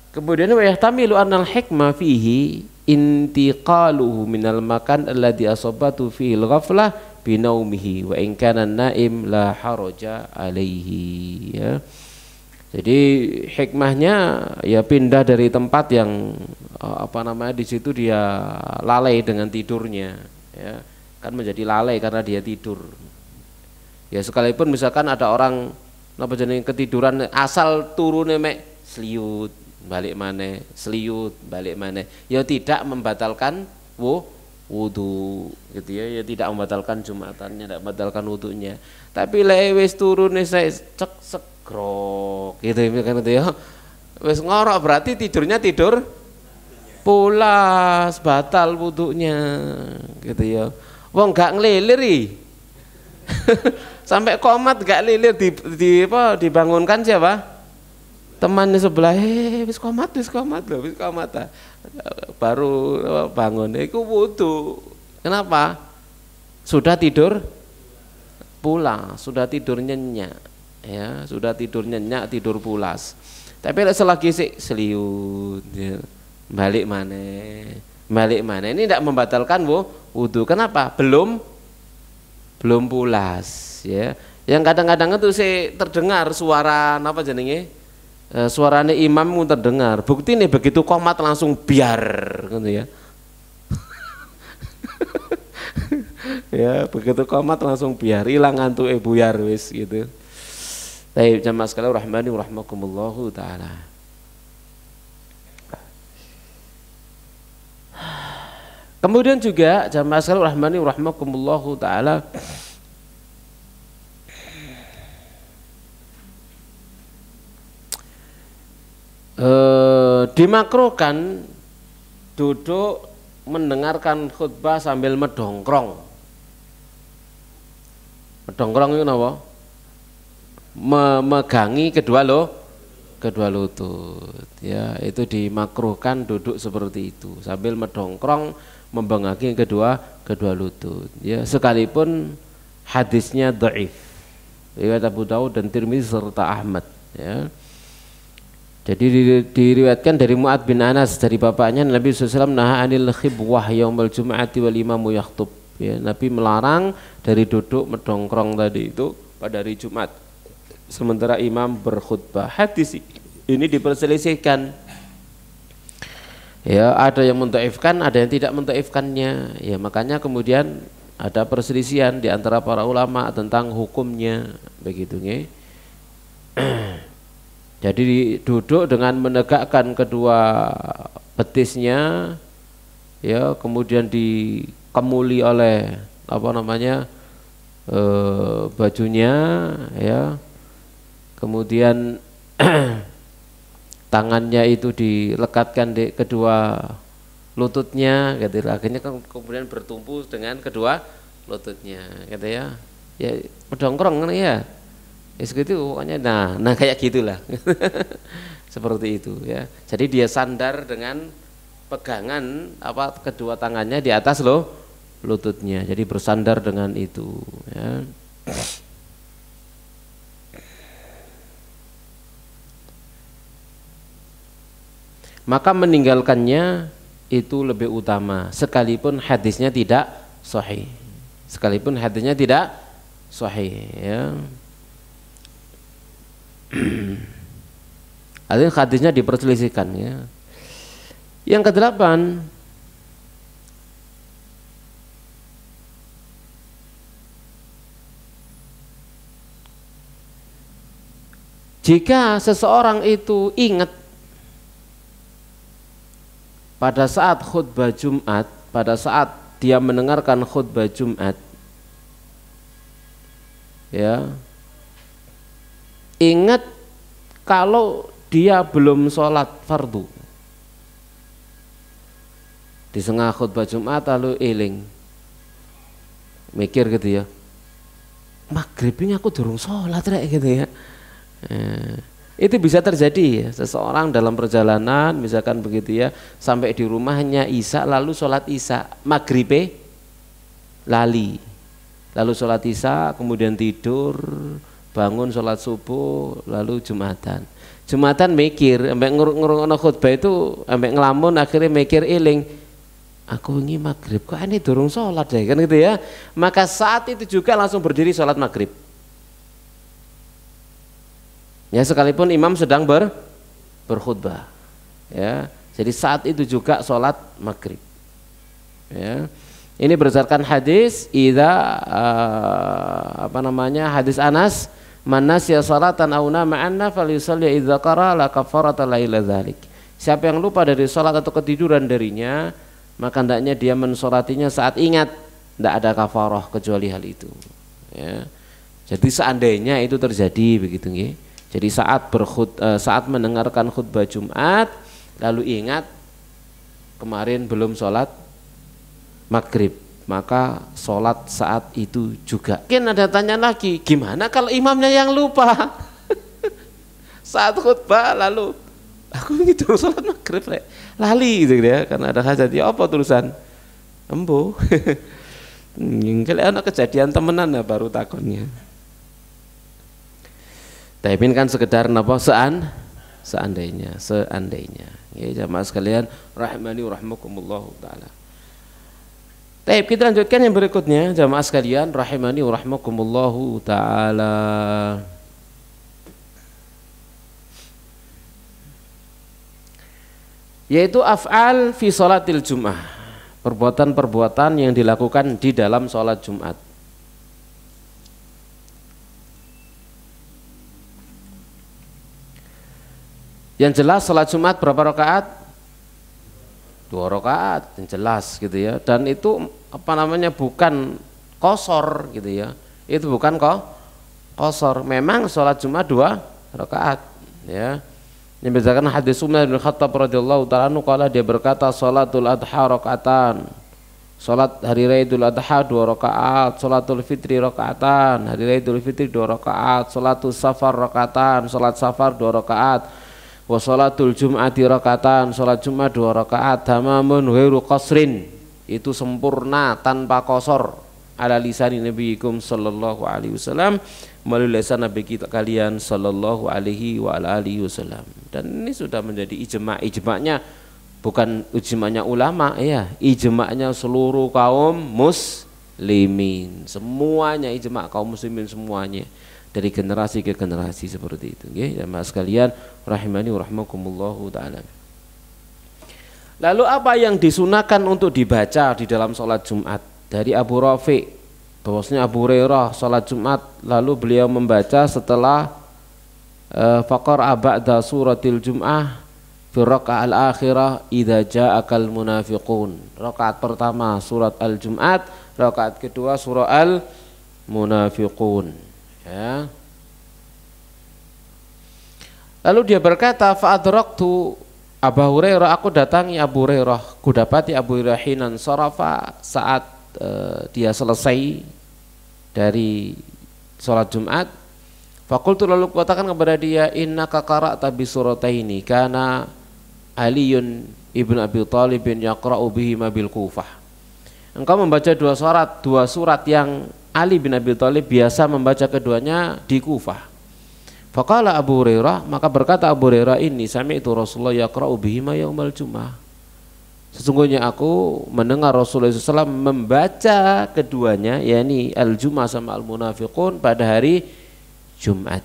Kemudian wa yahtamilu annal hikmah fihi intiqaluhu minal makan alladhi asabatu fihi al-ghaflah binaumihi wa in kana naim la haraja alaihi ya. Jadi hikmahnya ya pindah dari tempat yang di situ dia lalai dengan tidurnya ya, kan menjadi lalai karena dia tidur. Ya, sekalipun misalkan ada orang ketiduran asal turune mek seliut balik mana, seliut balik mana, ya tidak membatalkan wudu gitu ya, tidak membatalkan jumatannya, tidak membatalkan wudunya. Tapi lewes turune saya cek segrok gitu kan itu ya, wes ngorok berarti tidurnya tidur pulas, batal wudunya gitu ya. Wong gak ngelilir sampai komat gak lilir dibangunkan siapa? Temannya sebelah, wis komat loh, wis komat baru bangun, itu wudu. Kenapa? Sudah tidur pulas, sudah tidur nyenyak ya, sudah tidur nyenyak, tidur pulas. Tapi selagi sih seliut ya, balik mana balik mana. Ini tidak membatalkan wudu. Kenapa? Belum pulas ya. Yang kadang-kadang itu saya terdengar suara apa jenenge? Suaranya imam terdengar. Bukti nih begitu qomat langsung biar gitu ya. Ya, begitu qomat langsung biar, hilang ngantuk buyar wis gitu. Baik, jamaah sekalian rahmani wa rahmakumullahu taala. Kemudian juga jamaah sekalian rahmani wa rahmakumullahu taala, dimakruhkan duduk mendengarkan khutbah sambil medongkrong. Medongkrong itu apa? Memegangi kedua lutut. Ya, itu dimakruhkan duduk seperti itu sambil medongkrong membengangi kedua lutut. Ya, sekalipun hadisnya dhaif. Riwayat Abu Dawud dan Tirmidzi serta Ahmad. Ya. Jadi diriwayatkan dari Mu'ad bin Anas dari bapaknya, Nabi SAW naha anil khibwah yaumul jum'ati wal imamu yakhtub. Ya, Nabi melarang dari duduk medongkrong tadi itu pada hari Jumat sementara imam berkhutbah. Hadis ini diperselisihkan. Ya, ada yang mentaifkan, ada yang tidak mentaifkannya. Ya, makanya kemudian ada perselisihan di antara para ulama tentang hukumnya begitu nggih. Jadi duduk dengan menegakkan kedua betisnya, ya, kemudian dikemuli oleh apa namanya bajunya, ya, kemudian tangannya itu dilekatkan di kedua lututnya, gitu. Akhirnya kemudian bertumpu dengan kedua lututnya, gitu ya. Ya medongkrong kan ya. Gitu pokoknya nah kayak gitulah. Seperti itu ya. Jadi dia sandar dengan pegangan apa kedua tangannya di atas lututnya. Jadi bersandar dengan itu ya. Maka meninggalkannya itu lebih utama sekalipun hadisnya tidak sahih. Sekalipun hadisnya tidak sahih ya. Artinya hadisnya diperselisihkan ya. Yang kedelapan, jika seseorang itu ingat pada saat khutbah Jumat, pada saat dia mendengarkan khutbah Jumat, ya, ingat kalau dia belum sholat fardu di tengah khutbah Jumat lalu eling mikir gitu ya, maghrib ini aku durung sholat rek gitu ya. Itu bisa terjadi ya, seseorang dalam perjalanan misalkan begitu ya, sampai di rumahnya isya lalu sholat isya, maghrib lali, lalu sholat isya kemudian tidur, bangun sholat subuh lalu Jumatan mikir sampai ngurung khutbah itu sampai ngelamun, akhirnya mikir eling aku ini maghrib kok ini durung sholat deh kan gitu ya. Maka saat itu juga langsung berdiri sholat maghrib ya, sekalipun imam sedang berkhutbah ya. Jadi saat itu juga sholat maghrib ya. Ini berdasarkan hadis hadis Anas, man nasiya salatan aw nama anna falyusalli idza qara la kafarata laila dzalik. Siapa yang lupa dari salat atau ketiduran darinya, maka hendaknya dia mensolatinya saat ingat, tidak ada kafarah kecuali hal itu ya. Jadi seandainya itu terjadi begitu nggih. Jadi saat mendengarkan khutbah Jumat lalu ingat kemarin belum sholat maghrib, maka sholat saat itu juga. Mungkin ada tanya lagi, gimana kalau imamnya yang lupa saat khutbah lalu aku gitu sholat maghrib lali gitu ya, karena ada hajat ya apa terusan embo. Kalau anak kejadian temenan ya baru takonnya. Tapi kan sekedar seandainya Ya jamaah sekalian rahimani wa rahmakumullah taala. Baik, kita lanjutkan yang berikutnya jamaah sekalian rahimani wa rahmakumullah taala. Yaitu af'al fi sholatil jum'ah, perbuatan-perbuatan yang dilakukan di dalam sholat Jumat. Yang jelas sholat Jumat berapa rakaat? 2 rakaat, yang jelas gitu ya. Dan itu bukan qashar gitu ya. Itu bukan qashar. Memang sholat Jumat 2 rakaat ya. Yang berdasarkan hadis Umar bin Khattab radhiyallahu ta'ala anhu, qala dia berkata salatul adha rakaatan. Salat hari raya Idul Adha 2 rakaat, salatul fitri rakaatan, hari raya Idul Fitri 2 rakaat, salatul safar rakaatan, salat safar 2 rakaat, wa salatul jum'ati rakaatan, salat Jumat 2 rakaat, tamamun ghairu qasrin, itu sempurna tanpa qasar, ala lisani nabiyikum sallallahu alaihi wasallam, melalui lisan nabi kita kalian sallallahu alaihi wa ala alihi wasallam. Dan ini sudah menjadi ijma'nya bukan ijma'nya ulama ya, ijma'nya seluruh kaum muslimin, semuanya ijma' kaum muslimin semuanya dari generasi ke generasi seperti itu ya jamaah sekalian rahimani wa rahmakumullahu taala. Lalu apa yang disunahkan untuk dibaca di dalam sholat Jumat? Dari Abu Rafi' bahwasanya Abu Hurairah sholat Jumat lalu beliau membaca setelah faqara ba'da suratil Jum'ah fi raka'al akhirah idza ja'akal munafiqun. Rakaat pertama surat Al-Jum'at, rakaat kedua surah Al-Munafiqun ya. Lalu dia berkata fa'adraktu Abu Hurairah, aku datangi Abu Hurairah, kudapati Abu Hurairah hinan sarafa, saat dia selesai dari sholat Jumat. Fakultu, lalu katakan kepada dia, innaka qara'ta bi surataini kana Aliun ibn Abi Thalib yaqra'u bihima bil Kufah. Engkau membaca dua surat yang Ali bin Abi Thalib biasa membaca keduanya di Kufah. Faqala Abu Hurairah, maka berkata Abu Hurairah, ini sami'tu Rasulullah yaqra'u bihima yaumal Jum'ah. Sesungguhnya aku mendengar Rasulullah SAW membaca keduanya, yakni Al-Jum'ah sama Al-Munafiqun pada hari Jumat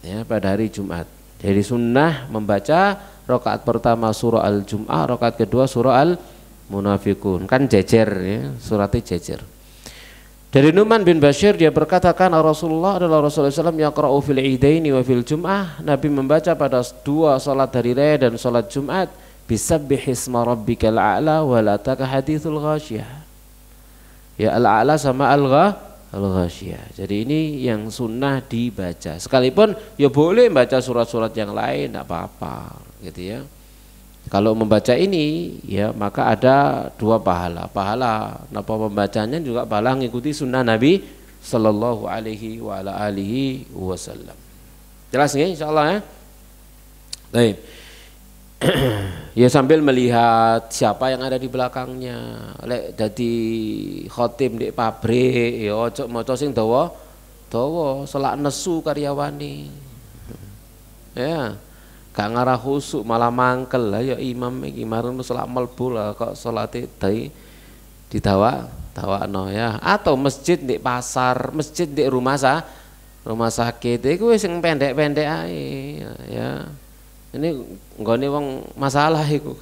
ya, pada hari Jumat. Jadi sunnah membaca rakaat pertama surah Al-Jum'ah, rakaat kedua surah Al-Munafiqun, kan jejer ya, suratnya jejer. Dari Nu'man bin Bashir dia berkata, kana Rasulullah adalah Rasulullah SAW yaqra'u fil idaini wa fil Jum'ah, Nabi membaca pada 2 salat hari raya dan salat Jumat, bisabbihisma rabbikal a'la wa la taka hadithul ghasyiyah. Ya al-a'la sama al-ghasyiyah. Jadi ini yang sunnah dibaca. Sekalipun ya boleh baca surat-surat yang lain, tidak apa-apa gitu ya. Kalau membaca ini ya maka ada 2 pahala. Pahala napa pembacanya juga pahala mengikuti sunnah Nabi sallallahu alaihi wa ala alihi wasallam. Jelas nggih insyaallah ya. Baik. Ya sambil melihat siapa yang ada di belakangnya. Lek dadi khotim di pabrik ya ojo maca sing dawa selak nesu karyawane. Ya, gak ngarah khusuk malah mangkel lah ya imam iki marang selak mlebu lah kok salate didawakno ya. Atau masjid di pasar, masjid di rumah sakit iku wis sing pendek-pendek ae ya. Ini nggone wong masalah iku.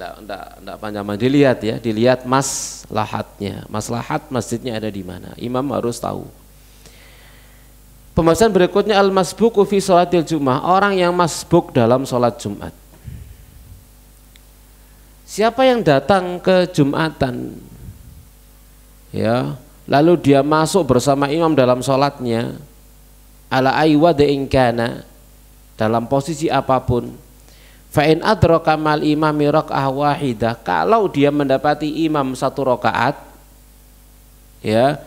Ndak panjang dilihat ya, dilihat maslahatnya. Maslahat masjidnya ada di mana. Imam harus tahu. Pembahasan berikutnya al-masbuqu fi sholatil Jum'ah, orang yang masbuk dalam sholat Jumat. Siapa yang datang ke Jumatan ya, lalu dia masuk bersama imam dalam sholatnya, ala aywad ingkana, dalam posisi apapun, fa'in adraka mal imami raka'ah wahidah, kalau dia mendapati imam 1 rakaat ya,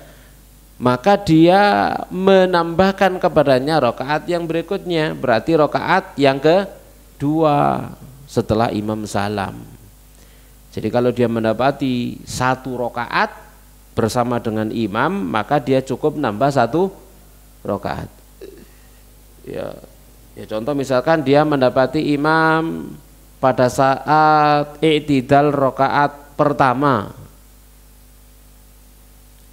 maka dia menambahkan kepadanya rakaat yang berikutnya, berarti rakaat yang kedua setelah imam salam. Jadi kalau dia mendapati 1 rakaat bersama dengan imam, maka dia cukup nambah 1 rakaat ya. Ya, contoh misalkan dia mendapati imam pada saat i'tidal rakaat pertama,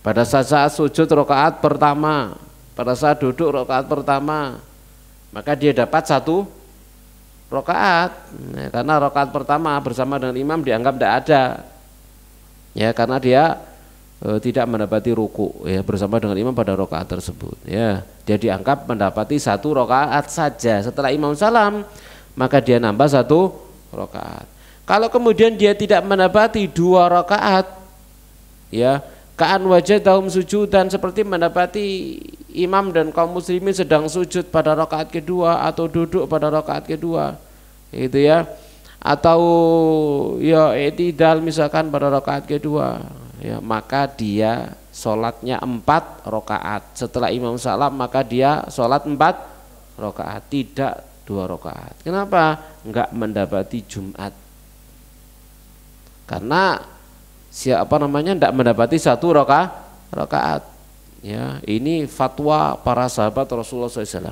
pada saat sujud rakaat pertama, pada saat duduk rakaat pertama, maka dia dapat 1 rakaat. Nah, karena rakaat pertama bersama dengan imam dianggap tidak ada, ya, karena dia tidak mendapati ruku, ya, bersama dengan imam pada rakaat tersebut, ya, dia dianggap mendapati 1 rakaat saja. Setelah imam salam maka dia nambah 1 rakaat. Kalau kemudian dia tidak mendapati 2 rakaat, ya, ka'an wajadahum sujudan, seperti mendapati imam dan kaum muslimin sedang sujud pada rakaat kedua atau duduk pada rakaat kedua, gitu ya, atau ya i'tidal misalkan pada rakaat kedua, ya, maka dia sholatnya 4 rakaat. Setelah imam salam maka dia sholat 4 rakaat, tidak 2 rakaat. Kenapa? Enggak mendapati Jumat. Karena enggak mendapati 1 rakaat. Ya, ini fatwa para sahabat Rasulullah SAW.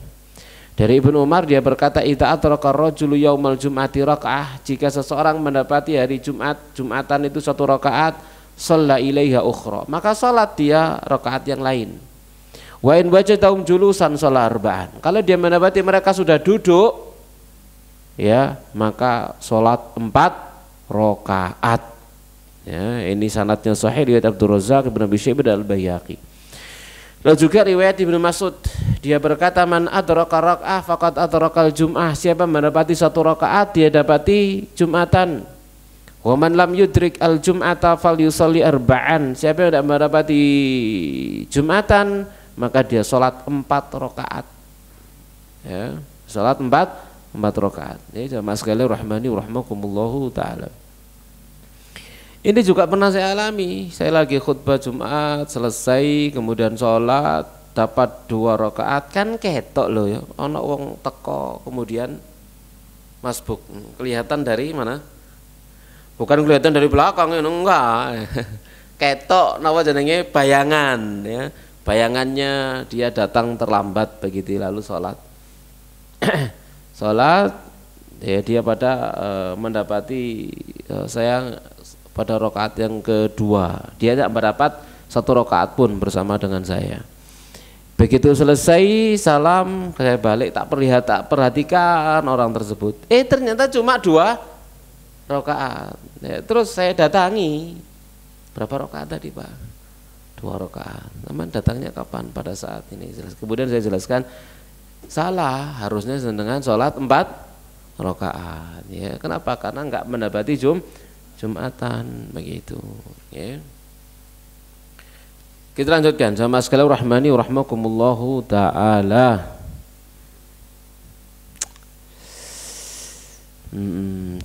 Dari Ibnu Umar dia berkata, idza adraka ar-rajulu yaumal jum'ati raka'ah, jika seseorang mendapati hari Jumatan itu 1 rakaat, shalla ilaiha ukhra, maka salat dia rakaat yang lain. Wa in wajadahum julusan shalla arba'an, kalau dia mendapati mereka sudah duduk, ya, maka salat 4 rakaat. Ya, ini sanadnya sahih riwayat Abdul Razzaq, Ibnu Abi Syaibah dan Al-Baihaqi. Lalu juga riwayat Ibnu Mas'ud, dia berkata, man adraka rak'ah faqad adrakal jum'ah, siapa mendapati 1 rakaat dia dapati Jumatan. Wa man lam yudrik al jum'ata falyusalli arba'an, siapa yang tidak mendapati Jumatan maka dia salat 4 rakaat. Ya, salat 4 rakaat. Ini jamaah sekalian rahmani rahimakumullahu taala. Ini juga pernah saya alami. Saya lagi khutbah Jumat selesai, kemudian sholat dapat 2 rakaat, kan ketok loh ya. Ono wong teko kemudian masbuk. Kelihatan dari mana? Bukan kelihatan dari belakang, enggak. Ketok napa jenenge bayangan, ya. Bayangannya dia datang terlambat begitu lalu sholat. Sholat, ya, dia pada mendapati saya pada rakaat yang kedua, dia tidak mendapat 1 rakaat pun bersama dengan saya. Begitu selesai salam, saya balik tak perhatikan orang tersebut. Ternyata cuma 2 rakaat. Ya, terus saya datangi, berapa rakaat tadi Pak? 2 rakaat. Teman datangnya kapan? Pada saat ini. Kemudian saya jelaskan, salah, harusnya dengan sholat 4 rakaat. Ya, kenapa? Karena enggak mendapati Jumatan begitu, ya. Kita lanjutkan sama sekalian rahmani rahmakumullahu taala.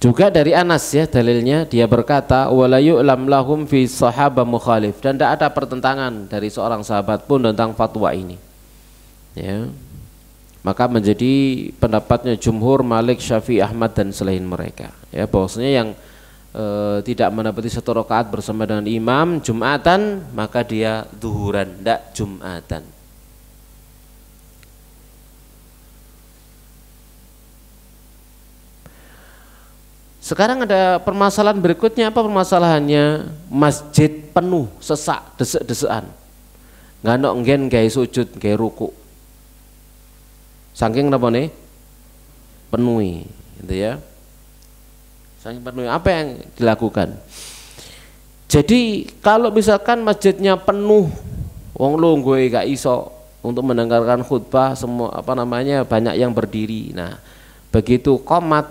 Juga dari Anas, ya, dalilnya dia berkata, wala yu'lam lahum fi sahaba mukhalif, dan tidak ada pertentangan dari seorang sahabat pun tentang fatwa ini, ya. Maka menjadi pendapatnya jumhur Malik, Syafi'i, Ahmad dan selain mereka, ya, bahwasanya yang tidak mendapati 1 rakaat bersama dengan imam Jumatan maka dia duhuran, tidak Jumatan. Sekarang ada permasalahan berikutnya. Apa permasalahannya? Masjid penuh, sesak, desek-desekan, nggak nok nggen gawe sujud, gawe ruku, saking napa nih penuhi, gitu ya. Saking penuh, apa yang dilakukan? Jadi kalau misalkan masjidnya penuh, wong lungguh gak iso untuk mendengarkan khutbah, semua banyak yang berdiri. Nah, begitu qomat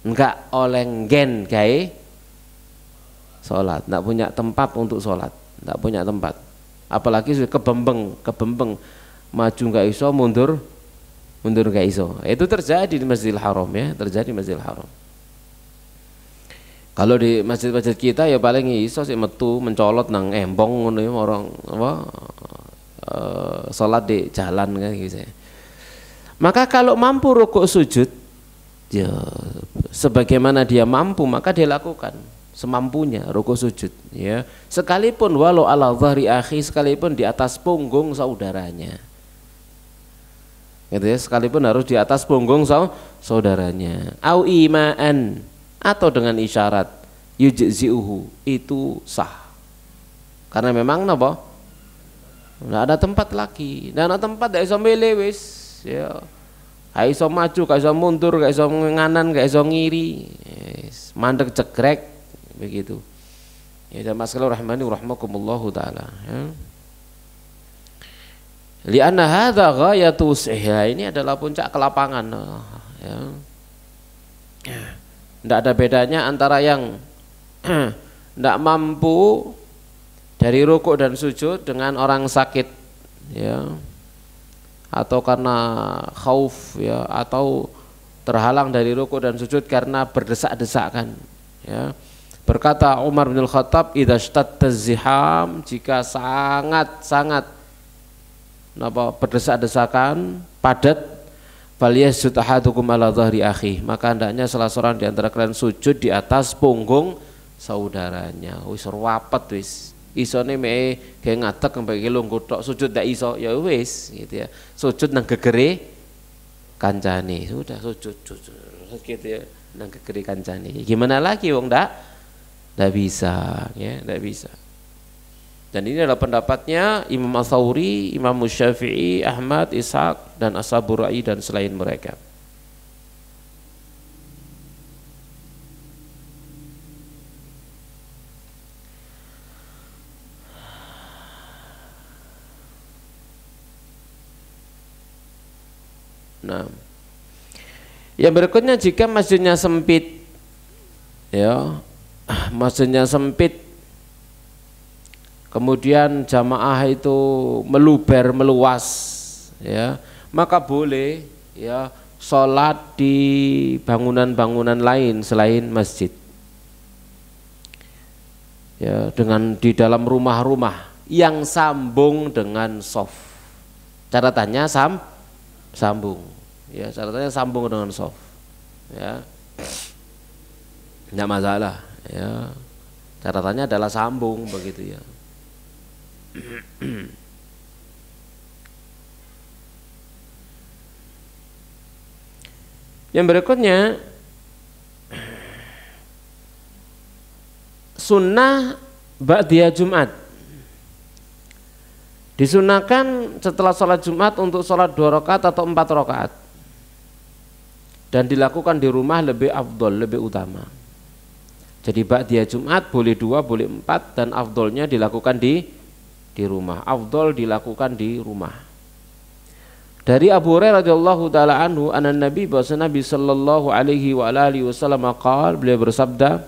enggak oleh nggen gawe salat, enggak punya tempat untuk salat, enggak punya tempat. Apalagi sudah kebembeng, maju enggak iso, mundur enggak iso. Itu terjadi di Masjidil Haram, ya, terjadi di Masjidil Haram. Kalau di masjid-masjid kita ya paling iso sih metu mencolot nang embong ngono ya, orang salat di jalan kan gitu. Maka kalau mampu rukuk sujud, ya sebagaimana dia mampu maka dia lakukan semampunya rukuk sujud, ya. Sekalipun walau ala dhahri akhi, sekalipun di atas punggung saudaranya. gitu ya, sekalipun harus di atas punggung saudaranya. Au imaan, atau dengan isyarat, yujzi'uhu, itu sah. Karena memang napa? Nggak ada tempat lagi, nggak ada tempat, nggak iso milih wis, ya. Nggak iso maju, nggak iso mundur, nggak iso nganan, nggak iso ngiri, yes. Mandek cegrek, begitu. Ya jamaah sekalian rahmani rahmakumullahu taala. Ya. Li'anna hadza ghayatu wus'iha, ini adalah puncak kelapangan, ya. Tidak ada bedanya antara yang tidak mampu dari rukuk dan sujud dengan orang sakit, ya, atau karena khauf, ya, atau terhalang dari rukuk dan sujud karena berdesak-desakan, ya. Berkata Umar bin Khattab, idza shtadda ziham, jika sangat berdesak-desakan, padat, falyasjud ahadukum ala dhahri akhi, maka hendaknya salah seorang di antara kalian sujud di atas punggung saudaranya. Wis ruwapet wis, isone me gawe ngadeg sampai ki lungguh tok, sujud ndak iso, ya wis gitu ya. Sujud nang gegere kancane, sudah sujud gitu ya, nang gegere kancane. Gimana lagi wong ndak bisa, ya, ndak bisa. Dan ini adalah pendapatnya Imam Ats-Tsauri, Imam Syafi'i, Ahmad, Ishaq, dan As-Saburai dan selain mereka. Nah, yang berikutnya, jika masjidnya sempit, ya, masjidnya sempit, kemudian jamaah itu meluber meluas, ya, maka boleh, ya, sholat di bangunan-bangunan lain selain masjid, ya, dengan di dalam rumah-rumah yang sambung dengan shaf. Catatannya sambung, ya, catatannya sambung dengan shaf, ya, tidak masalah, ya, catatannya adalah sambung, begitu ya. Yang berikutnya, sunnah ba'diyah Jumat. Disunahkan setelah sholat Jumat untuk sholat 2 rakaat atau 4 rakaat, dan dilakukan di rumah lebih afdol, lebih utama. Jadi ba'diyah Jumat boleh 2, boleh 4, dan afdolnya dilakukan di rumah. Afdol dilakukan di rumah. Dari Abu Hurairah radhiyallahu taala anhu, anan Nabi, bahwa Nabi sallallahu alaihi wa alihi wasallam qaal, beliau bersabda,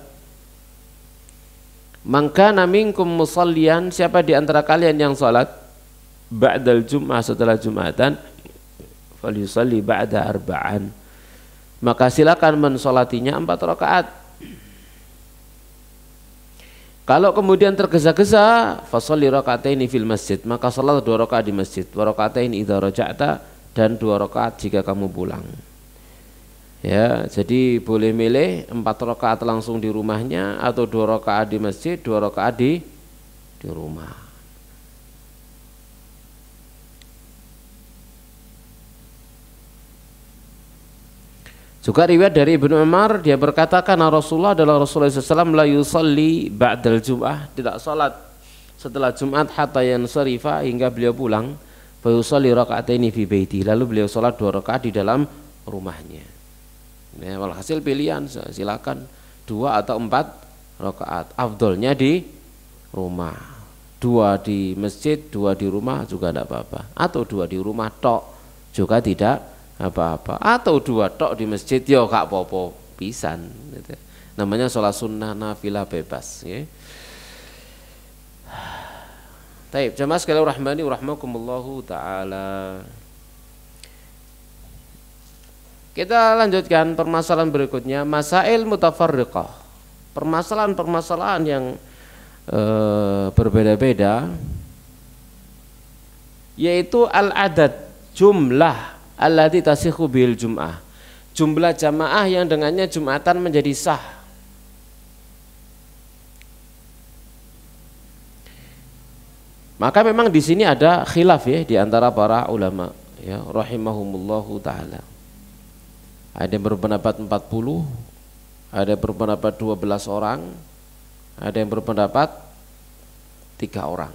man kana minkum musalliyan, siapa di antara kalian yang salat ba'dal jum'ah, setelah Jumatan, falyusalli ba'da arba'an, maka silakan mensolatinya 4 rakaat. Kalau kemudian tergesa-gesa, fasholli raka'ataini fil masjid, maka salat 2 rakaat di masjid, wa raka'ataini idza raja'ta, dan 2 rakaat jika kamu pulang. Ya, jadi boleh milih 4 rakaat langsung di rumahnya, atau 2 rakaat di masjid, 2 rakaat di rumah. Juga riwayat dari Ibnu Umar, dia berkata, karena Rasulullah adalah Rasulullah SAW la yusalli ba'dal jum'ah, tidak salat setelah Jumat hatta yansarifa, hingga beliau pulang, fa yusalli raka'ataini fi baiti, lalu beliau salat 2 rakaat di dalam rumahnya. Ya, walhasil pilihan, silakan 2 atau 4 rakaat, afdolnya di rumah. 2 di masjid, 2 di rumah juga tidak apa-apa, atau 2 di rumah tok juga tidak apa-apa, atau 2 tok di masjid, ya gak apa-apa pisan gitu. Namanya sholat sunnah nafilah bebas, ya. Taib, jamaah sekalian rahmani rahmakumullahu taala. Kita lanjutkan permasalahan berikutnya, masail mutafarriqah, permasalahan-permasalahan yang berbeda-beda, yaitu al-adad, jumlah allati tasihhu bil jum'ah, jumlah jamaah yang dengannya Jumatan menjadi sah. Maka memang di sini ada khilaf, ya, di antara para ulama, ya rahimahumullahu taala. Ada yang berpendapat 40, ada yang berpendapat 12 orang, ada yang berpendapat 3 orang.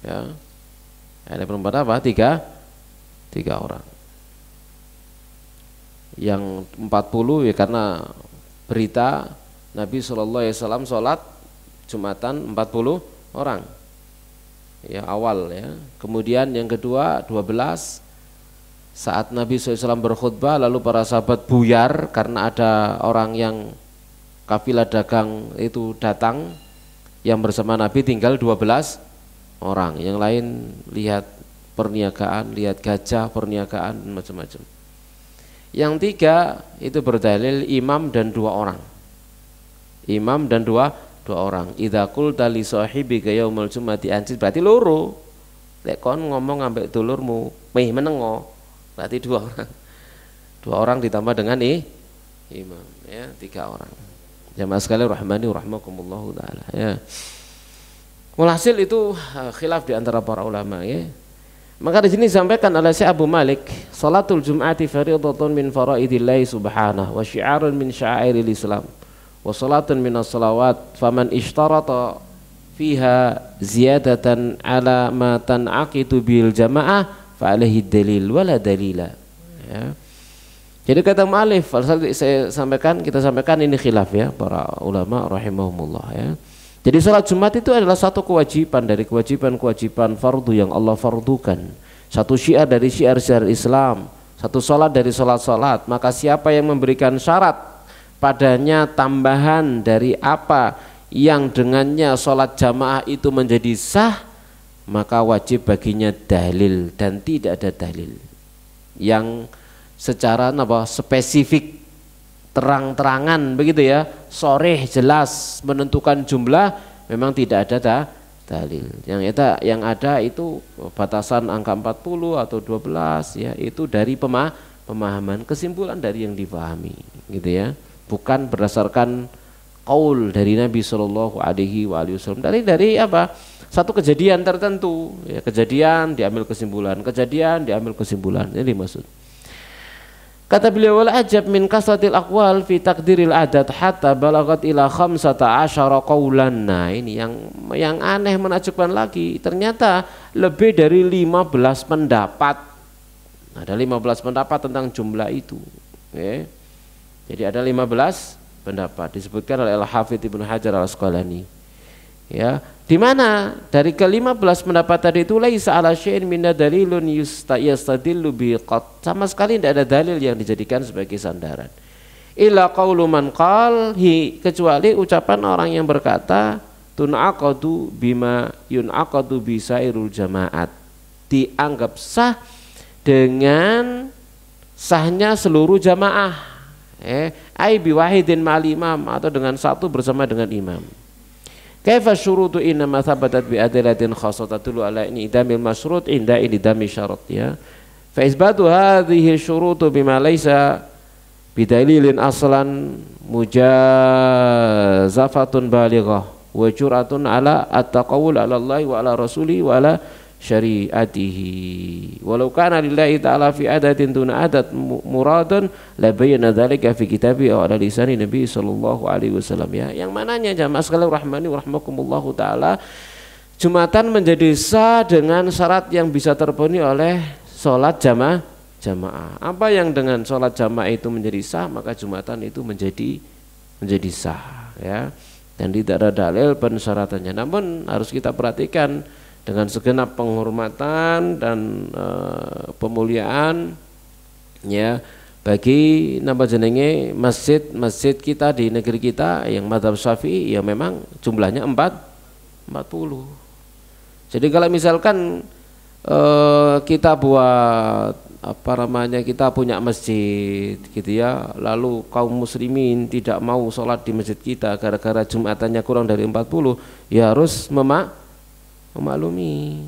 Ya. Ada yang berpendapat apa? 3 orang. Yang 40 ya karena berita Nabi SAW sholat Jumatan 40 orang. Ya awal ya. Kemudian yang kedua 12 saat Nabi SAW berkhutbah lalu para sahabat buyar karena ada orang yang kafilah dagang itu datang, yang bersama Nabi tinggal 12 orang, yang lain lihat perniagaan, lihat gajah, perniagaan dan macam-macam. Yang 3 itu berdalil imam dan 2 orang. Imam dan dua orang. Idza qulta li sahibika yaumul jumati anjid, berarti loro. Lek kon ngomong ambek dulurmu, meh menengo, berarti 2 orang. 2 orang ditambah dengan imam, ya 3 orang. Jamaah sekalian rahmani rahmakumullah taala, ya. Walhasil itu khilaf di antara para ulama, ya. Maka di sini disampaikan oleh Syekh Abu Malik, salatul jum'ati fardhatun min faraidillahi subhanahu wa syi'arun min sya'airil Islam wa salatun minas salawat, faman ishtarata fiha ziyadatan ala ma tan'aqidu bil jamaah fa alaihi dalil wala dalila, ya. Jadi kata mu'alif, kita sampaikan ini khilaf ya para ulama rahimahumullah, ya. Jadi salat Jumat itu adalah satu kewajiban dari kewajiban-kewajiban fardu yang Allah fardukan, satu syiar dari syiar-syiar Islam, satu salat dari salat-salat. Maka siapa yang memberikan syarat padanya tambahan dari apa yang dengannya salat jamaah itu menjadi sah, maka wajib baginya dalil, dan tidak ada dalil yang secara spesifik terang-terangan begitu ya, soreh jelas menentukan jumlah, memang tidak ada dalil. Yang ada itu batasan angka 40 atau 12 ya, itu dari pemahaman, kesimpulan dari yang difahami gitu ya, bukan berdasarkan qaul dari Nabi Shallallahu Alaihi Wasallam, dari apa, satu kejadian tertentu ya, kejadian diambil kesimpulan, ini dimaksud. Kata beliau, wal ajab min kasratil aqwal fi takdiril adat hatta balagat ila 15 qaulan. Nah, ini yang aneh, menakjubkan lagi, ternyata lebih dari 15 pendapat. Ada 15 pendapat tentang jumlah itu. Okay. Jadi ada 15 pendapat disebutkan oleh Al-Hafidz Ibnu Hajar Al-Asqalani. Ya, di mana dari ke-15 pendapat tadi itu laisa ala syai'in min dalilun yastadillu bi qat, sama sekali tidak ada dalil yang dijadikan sebagai sandaran. Illa qaulu man qal hi, kecuali ucapan orang yang berkata tunaqadu bima yunaqadu bisairul jamaat, dianggap sah dengan sahnya seluruh jamaah, ai biwahidin ma'al imam, atau dengan satu bersama dengan imam. Kaifa syurutu innama thabatat bi adillatin khassatan tadullu ala idamil masyrut inda idami syarat, ya. Fa isbatu hadhihi syurutu bima laysa bidalilin aslan mujazafatun balighah wa jur'atun ala at-taqawul ala Allah wa ala rasuli wa ala syariatihi. Walau kana lillahi ta'ala fi adatin duna adat muradan la bayyana dzalika fi kitabi aw ala lisani Nabi sallallahu alaihi wasallam, ya. Yang mananya jamaah sekalian rahmani wa rahmakumullahu taala, Jumatan menjadi sah dengan syarat yang bisa terpenuhi oleh salat jamaah. Apa yang dengan salat jamaah itu menjadi sah, maka Jumatan itu menjadi sah, ya. Dan tidak ada dalil pensyaratannya. Namun harus kita perhatikan dengan segenap penghormatan dan pemuliaan, ya, bagi nama jenenge masjid kita di negeri kita yang mazhab Syafi'i, ya memang jumlahnya 40. Jadi kalau misalkan kita buat kita punya masjid gitu ya, lalu kaum muslimin tidak mau sholat di masjid kita gara-gara Jumatannya kurang dari 40, ya harus memaklumi,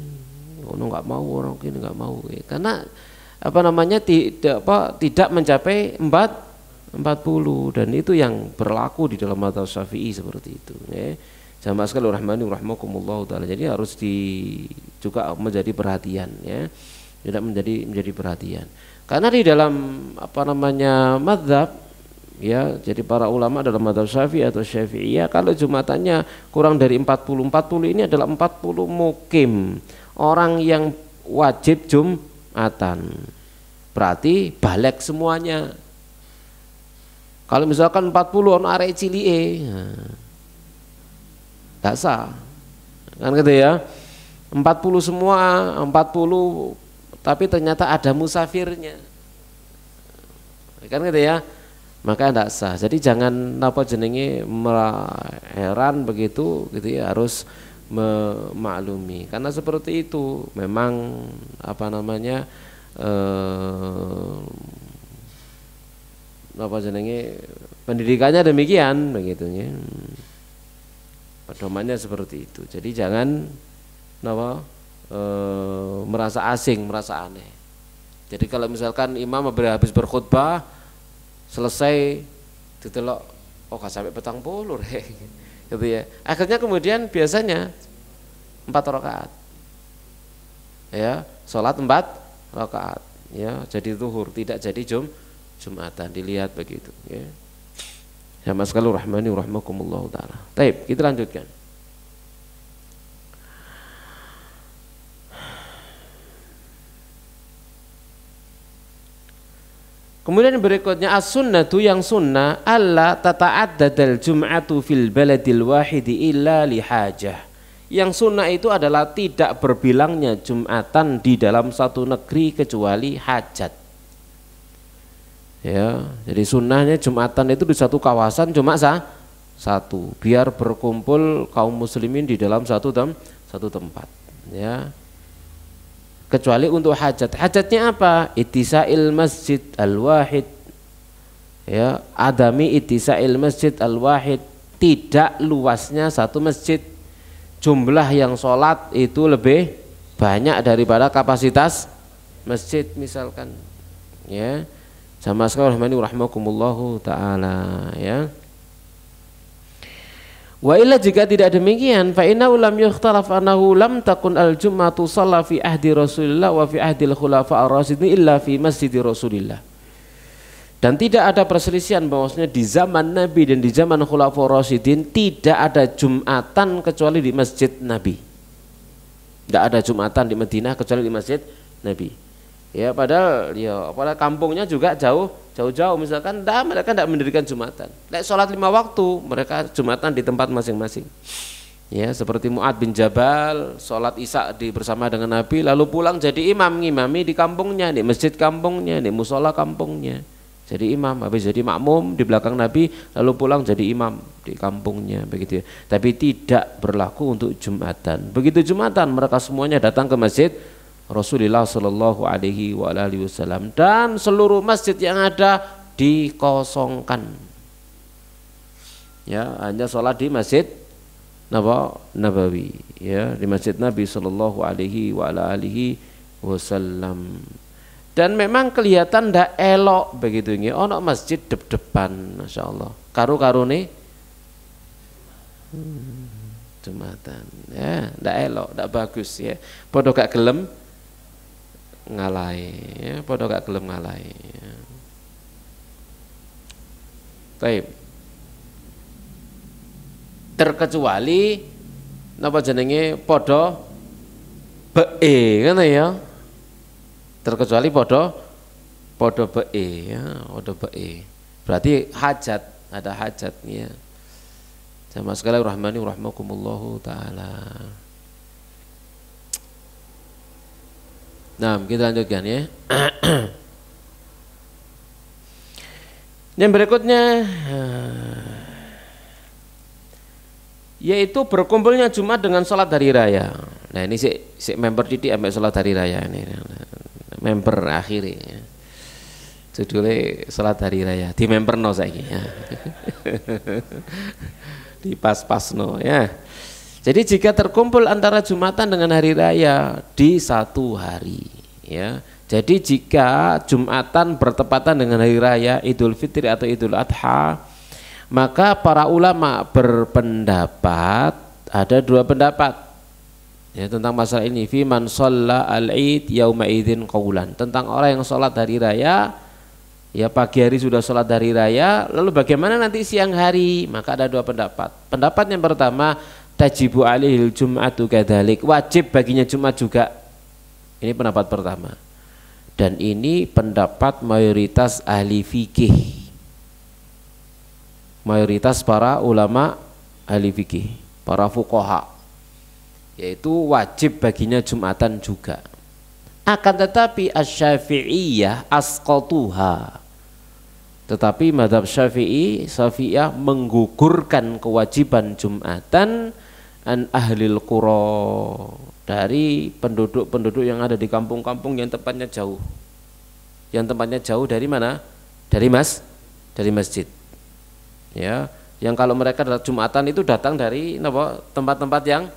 nggak mau, orang ini nggak mau, ya. Karena tidak mencapai 40, dan itu yang berlaku di dalam mazhab Syafi'i seperti itu, ya. Jamaah sekalian rahmani rahimakumullah taala. Jadi harus juga menjadi perhatian ya. Tidak menjadi perhatian. Karena di dalam mazhab ya, jadi para ulama dalam mazhab Syafi'i atau Syafi'iyah kalau jumatannya kurang dari 40 ini adalah 40 mukim, orang yang wajib jumatan. Berarti balik semuanya. Kalau misalkan 40 on arek cilike, enggak sah. Kan gitu ya. 40 semua, 40 tapi ternyata ada musafirnya. Kan gitu ya. Maka enggak sah. Jadi jangan heran begitu gitu ya, harus memaklumi. Karena seperti itu memang pendidikannya demikian begitu ya. Pedomannya seperti itu. Jadi jangan merasa asing, merasa aneh. Jadi kalau misalkan imam habis berkhutbah selesai ditelok, oh gak sampai 40 gitu ya. Akhirnya kemudian biasanya 4 rakaat. Ya, salat 4 rakaat ya, jadi zuhur, tidak jadi Jumatan, dilihat begitu ya. Jamaah sekalian rahmani rahimakumullah taala. Baik, kita lanjutkan. Kemudian berikutnya as-sunnatu, yang sunnah alla tata'addadal jum'atu fil baladil wahidi illa li hajah. Yang sunnah itu adalah tidak berbilangnya jumatan di dalam satu negeri kecuali hajat. Ya, jadi sunnahnya jumatan itu di satu kawasan cuma satu, biar berkumpul kaum muslimin di dalam satu tempat. Ya. Kecuali untuk hajat. Hajatnya apa? Ittisa'il masjid al-wahid. Ya, adami ittisa'il masjid al-wahid, tidak luasnya satu masjid. Jumlah yang sholat itu lebih banyak daripada kapasitas masjid misalkan. Ya. Jamaah sekalian rahimani rahimakumullahu taala ya. Wa illa, jika tidak demikian, fa inna lam yukhtalaf annahu lam takun al-jum'atu shalla fi ahdi Rasulillah wa fi ahdi al-khulafa ar-rasyidin illa fi masjid Rasulillah. Dan tidak ada perselisihan bahwasanya di zaman Nabi dan di zaman khulafa ar-rasyidin tidak ada Jumatan kecuali di masjid Nabi. Tidak ada Jumatan di Madinah kecuali di masjid Nabi. Ya, padahal kampungnya juga jauh, misalkan mereka tidak mendirikan Jumatan. Sholat 5 waktu, mereka Jumatan di tempat masing-masing. Ya, seperti Mu'ad bin Jabal sholat Isya bersama dengan Nabi, lalu pulang jadi imam, ngimami di kampungnya, di masjid kampungnya, di musola kampungnya. Jadi imam, habis jadi makmum di belakang Nabi, lalu pulang jadi imam di kampungnya, begitu ya. Tapi tidak berlaku untuk Jumatan. Begitu Jumatan, mereka semuanya datang ke masjid Rasulullah Shallallahu Alaihi Wasallam, dan seluruh masjid yang ada dikosongkan. Ya, hanya sholat di masjid Nabawi, ya, di masjid Nabi Shallallahu Alaihi Wasallam. Dan memang kelihatan ndak elok begitu ini. Ono masjid depan, masya Allah. Karu-karune Jumatan, ya, ndak elok, ndak bagus ya. Podo gak gelem ngalai, ya, podo gak gelem ngalai. Ya. Baik. Terkecuali napa jenenge podo be kan ya. Terkecuali podo be ya, podo be. Berarti hajat, ada hajat ya. Jamaah sekalian rahmani rahimakumullahu taala. Nah, kita lanjutkan ya. Yang berikutnya yaitu berkumpulnya Jumat dengan sholat hari raya. Nah, ini si member titik sampai sholat hari raya ini. Member akhir ya. Judulnya sholat hari raya. Di member no saiki ya. Di pas-pas no ya. Jadi jika terkumpul antara Jumatan dengan hari raya di satu hari, ya. Jadi jika Jumatan bertepatan dengan hari raya Idul Fitri atau Idul Adha, maka para ulama berpendapat Ada dua pendapat ya tentang masalah ini. Fi man shalla al-id yauma idzin qaulan, tentang orang yang sholat hari raya ya pagi hari sudah sholat hari raya, lalu bagaimana nanti siang hari? Maka ada dua pendapat. Pendapat yang pertama, tajibu alihil jum'atu kadzalik, wajib baginya Jumat juga. Ini pendapat pertama. Dan ini pendapat mayoritas ahli fikih, mayoritas para ulama ahli fikih, para fuqaha, yaitu wajib baginya Jumatan juga. Akan tetapi asy-Syafi'iyah asqatuha, tetapi mazhab Syafi'iyah menggugurkan kewajiban Jumatan an ahlil qura, dari penduduk-penduduk yang ada di kampung-kampung yang tempatnya jauh. Yang tempatnya jauh dari mana? Dari masjid. Ya, yang kalau mereka datang Jumatan itu datang dari tempat-tempat yang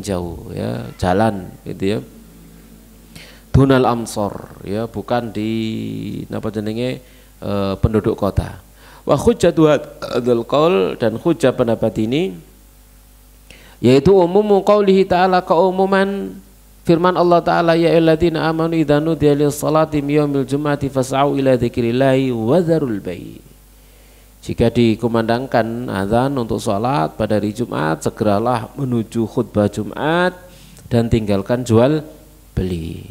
jauh ya, jalan gitu ya. Dunal amsor ya, bukan di penduduk kota. Wa hujjatu hadzal qaul, dan hujjah pendapat ini yaitu umumu qaulihi ta'ala, keumuman firman Allah Ta'ala, ya ayyuhalladzina amanu idza nudiya lis-salati min yaumil jum'ati fas'au ila dzikrillahi wa dzarul bai'. Jika dikumandangkan azan untuk salat pada hari Jumat, segeralah menuju khutbah Jumat dan tinggalkan jual beli.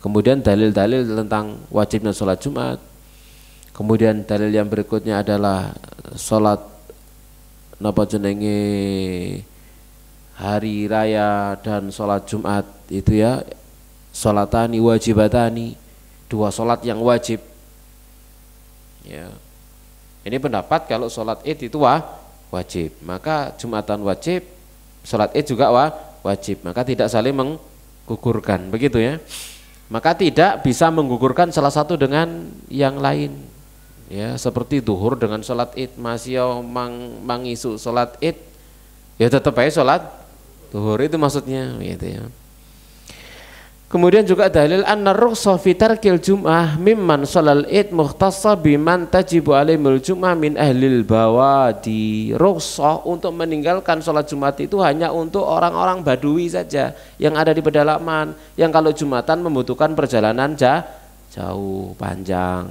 Kemudian dalil-dalil tentang wajibnya salat Jumat. Kemudian dalil yang berikutnya adalah salat hari raya dan sholat Jumat itu ya, sholatani wajibatani, dua sholat yang wajib ya. Ini pendapat kalau sholat id itu wajib, maka Jumatan wajib, sholat id juga wajib, maka tidak saling menggugurkan, begitu ya. Maka tidak bisa menggugurkan salah satu dengan yang lain ya, seperti duhur dengan sholat id, masih mangisu sholat id ya tetap aja sholat duhur, itu maksudnya gitu ya. Kemudian juga dalil anna rukhsah fi tarkil jum'ah mimman sholal id mukhtassa biman tajibu alaihil jum'ah min ahlil bawadi. Rukhsah untuk meninggalkan sholat Jumat itu hanya untuk orang-orang badui saja yang ada di pedalaman, yang kalau Jumatan membutuhkan perjalanan jauh panjang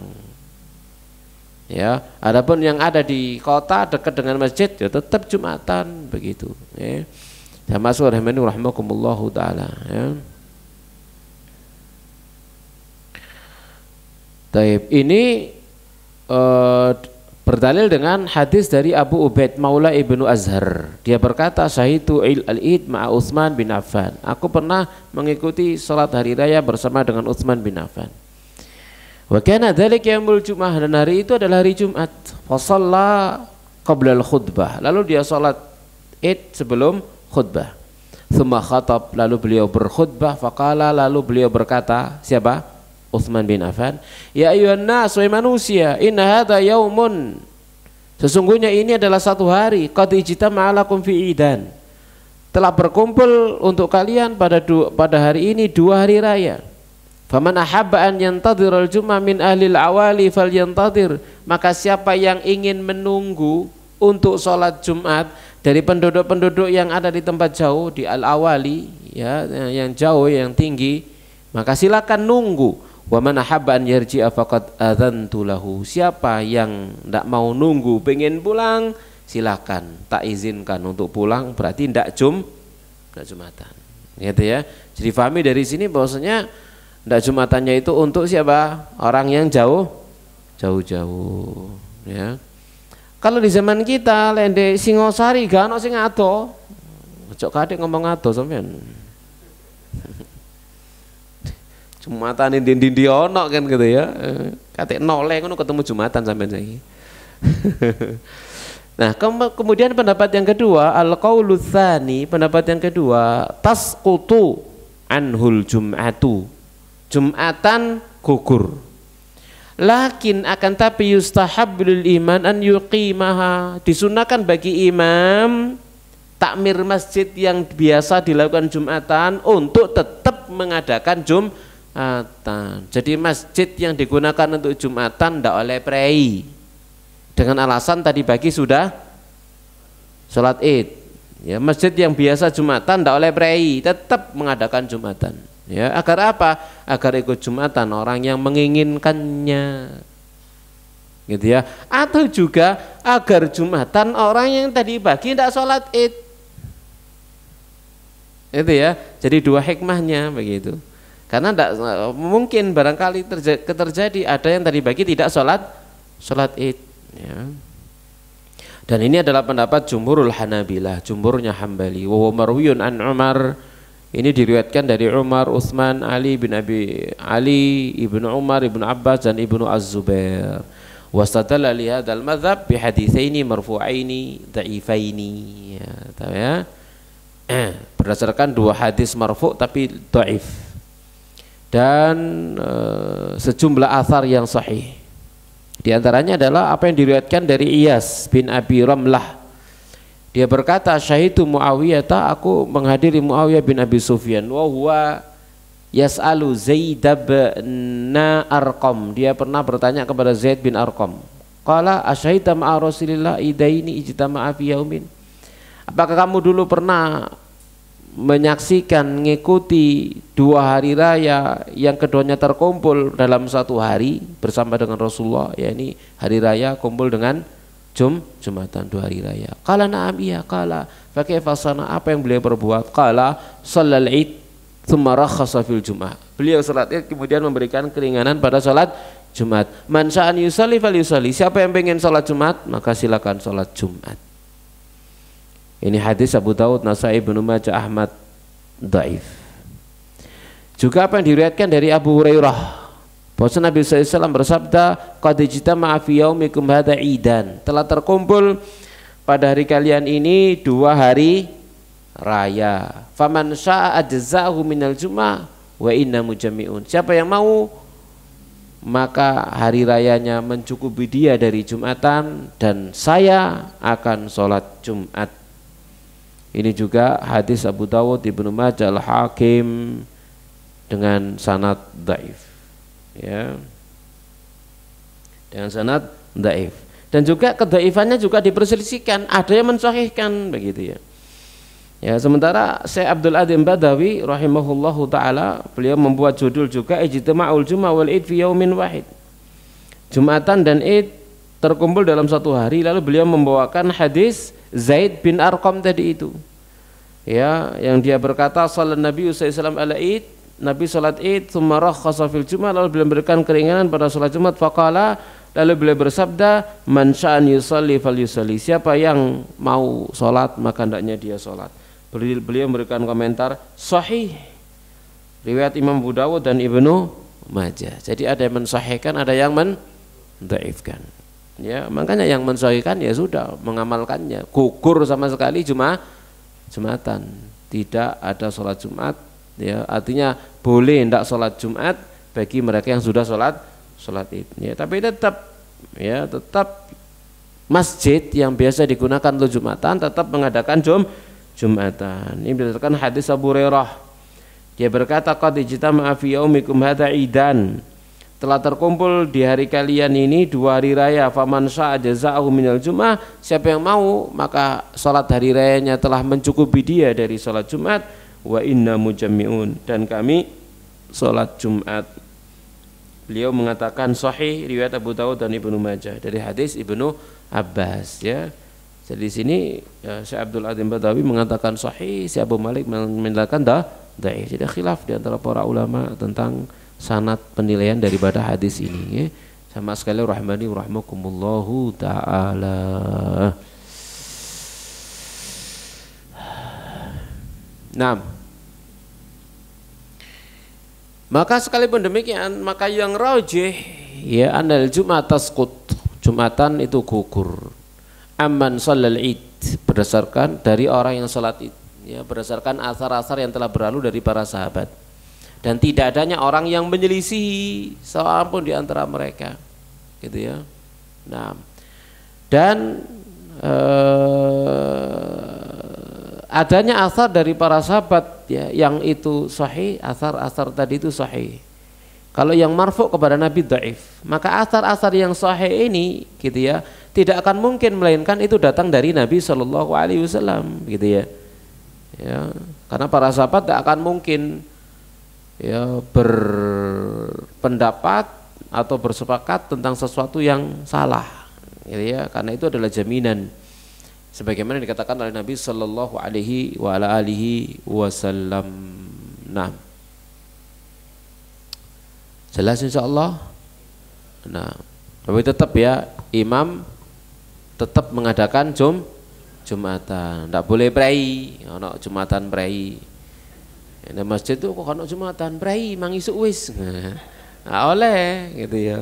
ya. Adapun yang ada di kota dekat dengan masjid ya tetap Jumatan, begitu ya. Jamaah rahimakumullahu taala ya. Taib, ini berdalil dengan hadis dari Abu Ubaid Maula Ibnu Azhar. Dia berkata, syahidu al-id ma'a Utsman bin Affan. Aku pernah mengikuti salat hari raya bersama dengan Utsman bin Affan. Wa kana dzalika yaumul jum'ah, dan hari itu adalah hari Jumat. Fa shalla qabla al-khutbah. Lalu dia salat id sebelum khutbah. Tsumma khatab, lalu beliau berkhutbah. Faqala, lalu beliau berkata, siapa? Utsman bin Affan, ya ayyuhan nas, wahai manusia, inna hadza yaumun, sesungguhnya ini adalah satu hari, qad ijtama'a lakum fi idan, telah berkumpul untuk kalian pada hari ini dua hari raya. Faman ahabba an yantadhiral jum'ah min ahlil awali falyantadir, maka siapa yang ingin menunggu untuk sholat Jumat dari penduduk-penduduk yang ada di tempat jauh, di al-awali ya, yang jauh, yang tinggi, maka silakan nunggu. Wa man ahabba an yarji'a faqad adzantu lahu, siapa yang tidak mau nunggu pengen pulang, silakan tak izinkan untuk pulang, berarti tidak Jumatan gitu ya. Jadi pahami dari sini bahwasanya tidak Jumatannya itu untuk siapa? Orang yang jauh-jauh ya. Kalau di zaman kita lende Singosari gak ono sing ado. Ojo kadek ngomong ado sampean. Jumatan ndi ono kan gitu ya. Katik noleh ngono ketemu Jumatan sampean saiki. Nah, kemudian pendapat yang kedua, al-qaulu tsani, pendapat yang kedua, tasqutu anhul jum'atu. Jumatan gugur. Lakin akan tapi yustahabbul iman an yuqimaha, disunahkan bagi imam takmir masjid yang biasa dilakukan Jumatan untuk tetap mengadakan Jumatan. Jadi masjid yang digunakan untuk Jumatan tidak oleh prei dengan alasan tadi pagi sudah sholat id Ya, masjid yang biasa Jumatan tidak oleh prei, tetap mengadakan Jumatan. Ya, agar apa? Agar ikut Jumatan orang yang menginginkannya. Gitu ya. Atau juga agar Jumatan orang yang tadi pagi tidak sholat Id. Itu ya. Jadi dua hikmahnya begitu. Karena tidak mungkin barangkali terjadi ada yang tadi pagi tidak sholat Id. Ya. Dan ini adalah pendapat jumhurul Hanabilah, jumhurnya Hambali. Wa marwiyun an Umar, ini diriwayatkan dari Umar, Utsman, Ali bin Abi Ali, Ibnu Umar, Ibnu Abbas dan Ibnu Az-Zubair. Wastadalla li hadzal madzhab bi haditsaini marfu'aini dha'ifaini. Ya, tahu ya? Berdasarkan dua hadis marfu' tapi dhaif. Dan sejumlah athar yang sahih. Di antaranya adalah apa yang diriwayatkan dari Iyas bin Abi Ramlah. Dia berkata, syahidu Muawiyah, aku menghadiri Muawiyah bin Abi Sufyan. Wa huwa yas'alu Zaid bin Arqam. Dia pernah bertanya kepada Zaid bin Arqam. Qala asyhadta ma'a Rasulillah idaini ijtama'a fi yaumin. Apakah kamu dulu pernah menyaksikan, mengikuti dua hari raya yang keduanya terkumpul dalam satu hari bersama dengan Rasulullah, yakni hari raya kumpul dengan Jumatan, dua hari raya. Qala na'am, iya. Qala fa kaifa sana, apa yang beliau perbuat? Qala shallal id tsumma rakhasa fil jum'ah. Beliau salat Id kemudian memberikan keringanan pada salat Jumat. Man sya'an yusalli falyusalli, siapa yang pengen salat Jumat maka silakan salat Jumat. Ini hadis Abu Daud, Nasai, Ibnu Majah, Ahmad, dhaif. Juga apa yang diriwayatkan dari Abu Hurairah, bahwa Nabi SAW bersabda, qad ijtama'a fi yaumikum hadza idan, telah terkumpul pada hari kalian ini dua hari raya. Faman syaa'a ajza'ahu minal jum'ah wa inna mujammi'un. Siapa yang mau maka hari rayanya mencukupi dia dari Jumatan dan saya akan sholat Jumat. Ini juga hadis Abu Dawud, Ibnu Majah, Al-Hakim dengan sanad dhaif. Ya. Dengan sanad dhaif. Dan juga kedhaifannya juga diperselisihkan, ada yang mensahihkan begitu ya. Ya, sementara Syekh Abdul Adzim Badawi rahimahullahu taala, beliau membuat judul juga Ijtima'ul Jum'ah wal Id fi yaumin wahid. Jumatan dan Id terkumpul dalam satu hari, lalu beliau membawakan hadis Zaid bin Arqam tadi itu, ya, yang dia berkata, salat Nabi SAW ala Id, Nabi salat Id, tsumma rakhasa fil Jum'ah, lalu beliau memberikan keringanan pada salat Jumat. Faqala, lalu beliau bersabda, man sya'an yusalli falyusalli, siapa yang mau salat maka hendaknya dia salat. Beliau memberikan komentar sahih, riwayat Imam Abu Dawud dan Ibnu Majah. Jadi ada yang mensahihkan, ada yang mendhaifkan. Ya, makanya yang mensahihkan ya sudah mengamalkannya, gugur sama sekali Jumatan, tidak ada sholat Jumat. Ya, artinya boleh tidak sholat Jumat bagi mereka yang sudah sholat Id. Ya, tapi tetap masjid yang biasa digunakan untuk Jumatan tetap mengadakan Jumatan. Ini berdasarkan hadis Abu Hurairah. Dia berkata, qad ijtama'a fi yaumikum hadza idan, telah terkumpul di hari kalian ini dua hari raya. Faman syaa'a jaza'ahu minal Jum'ah, siapa yang mau maka salat hari rayanya telah mencukupi dia dari salat Jumat. Wa inna mujammi'un, dan kami salat Jumat. Beliau mengatakan sahih, riwayat Abu Dawud dan Ibnu Majah dari hadis Ibnu Abbas, ya. Jadi di sini ya, Syekh Abdul Adzim Badawi mengatakan sahih, Syekh Abu Malik mengatakan dhaif. Jadi khilaf di antara para ulama tentang sanad penilaian daripada hadis ini, ya. Sama sekali rahmani rahmakumullahu ta'ala. Nah, maka sekalipun demikian, maka yang rajih ya anal Jumat tasqut, Jumatan itu gugur. Amman shallal Id, berdasarkan dari orang yang salat Id, ya, berdasarkan asar-asar yang telah berlalu dari para sahabat. Dan tidak adanya orang yang menyelisihi seorang pun di antara mereka, gitu ya. Nah, dan adanya asar dari para sahabat, ya, yang itu sahih, asar-asar tadi itu sahih. Kalau yang marfu kepada Nabi dhaif, maka asar-asar yang sahih ini, gitu ya, tidak akan mungkin melainkan itu datang dari Nabi Shallallahu Alaihi Wasallam, gitu ya. Ya, karena para sahabat tidak akan mungkin ya berpendapat atau bersepakat tentang sesuatu yang salah, gitu ya. Karena itu adalah jaminan, sebagaimana dikatakan oleh Nabi Shallallahu Alaihi Wasallam. Nah, jelas insya Allah. Nah, tapi tetap ya imam tetap mengadakan Jumatan, tidak boleh prei, ono Jumatan prei. Di masjid itu kok ono Jumatan prei, mang isuk wis. Nah, oleh gitu ya.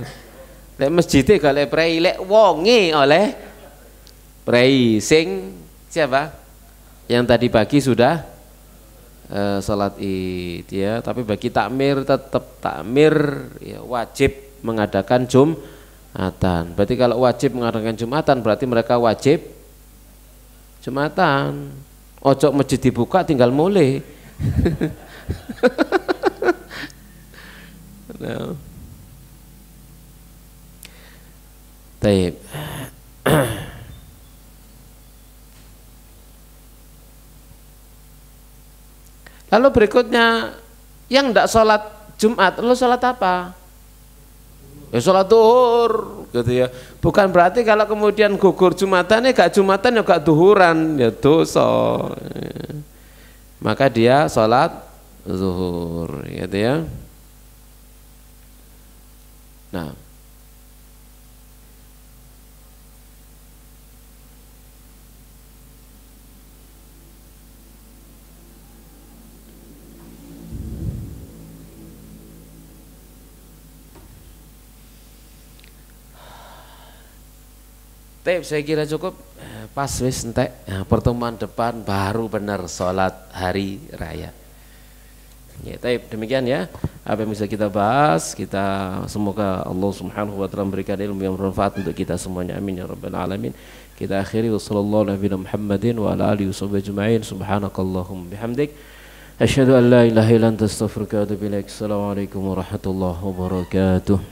Lek masjid e gak lek prei, lek wonge oleh prei. Sing siapa? Yang tadi pagi sudah salat Id ya, tapi bagi takmir tetap takmir ya, wajib mengadakan Jumatan. Berarti kalau wajib mengadakan Jumatan berarti mereka wajib Jumatan. Ojo masjid dibuka tinggal mulai. No. Taib. Lalu berikutnya yang tidak sholat Jumat, lalu sholat apa? Ya sholat duhur, gitu ya. Bukan berarti kalau kemudian gugur Jumatannya gak Jumatan ya gak duhuran, ya dosa. Ya. Maka dia sholat zuhur, gitu ya. Nah, saya kira cukup, pas wis entek. Nah, pertemuan depan baru benar sholat hari raya. Ya, demikian ya apa yang bisa kita bahas. Kita semoga Allah Subhanahu wa taala memberikan ilmu yang bermanfaat untuk kita semuanya, amin ya rabbal alamin. Kita akhiri wassallallahu ala nabiyina Muhammadin wa ala alihi washabbihi ajma'in. Subhanakallahumma bihamdik asyhadu an la ilaha illa anta astaghfiruka wa atubu ilaik. Assalamualaikum warahmatullahi wabarakatuh.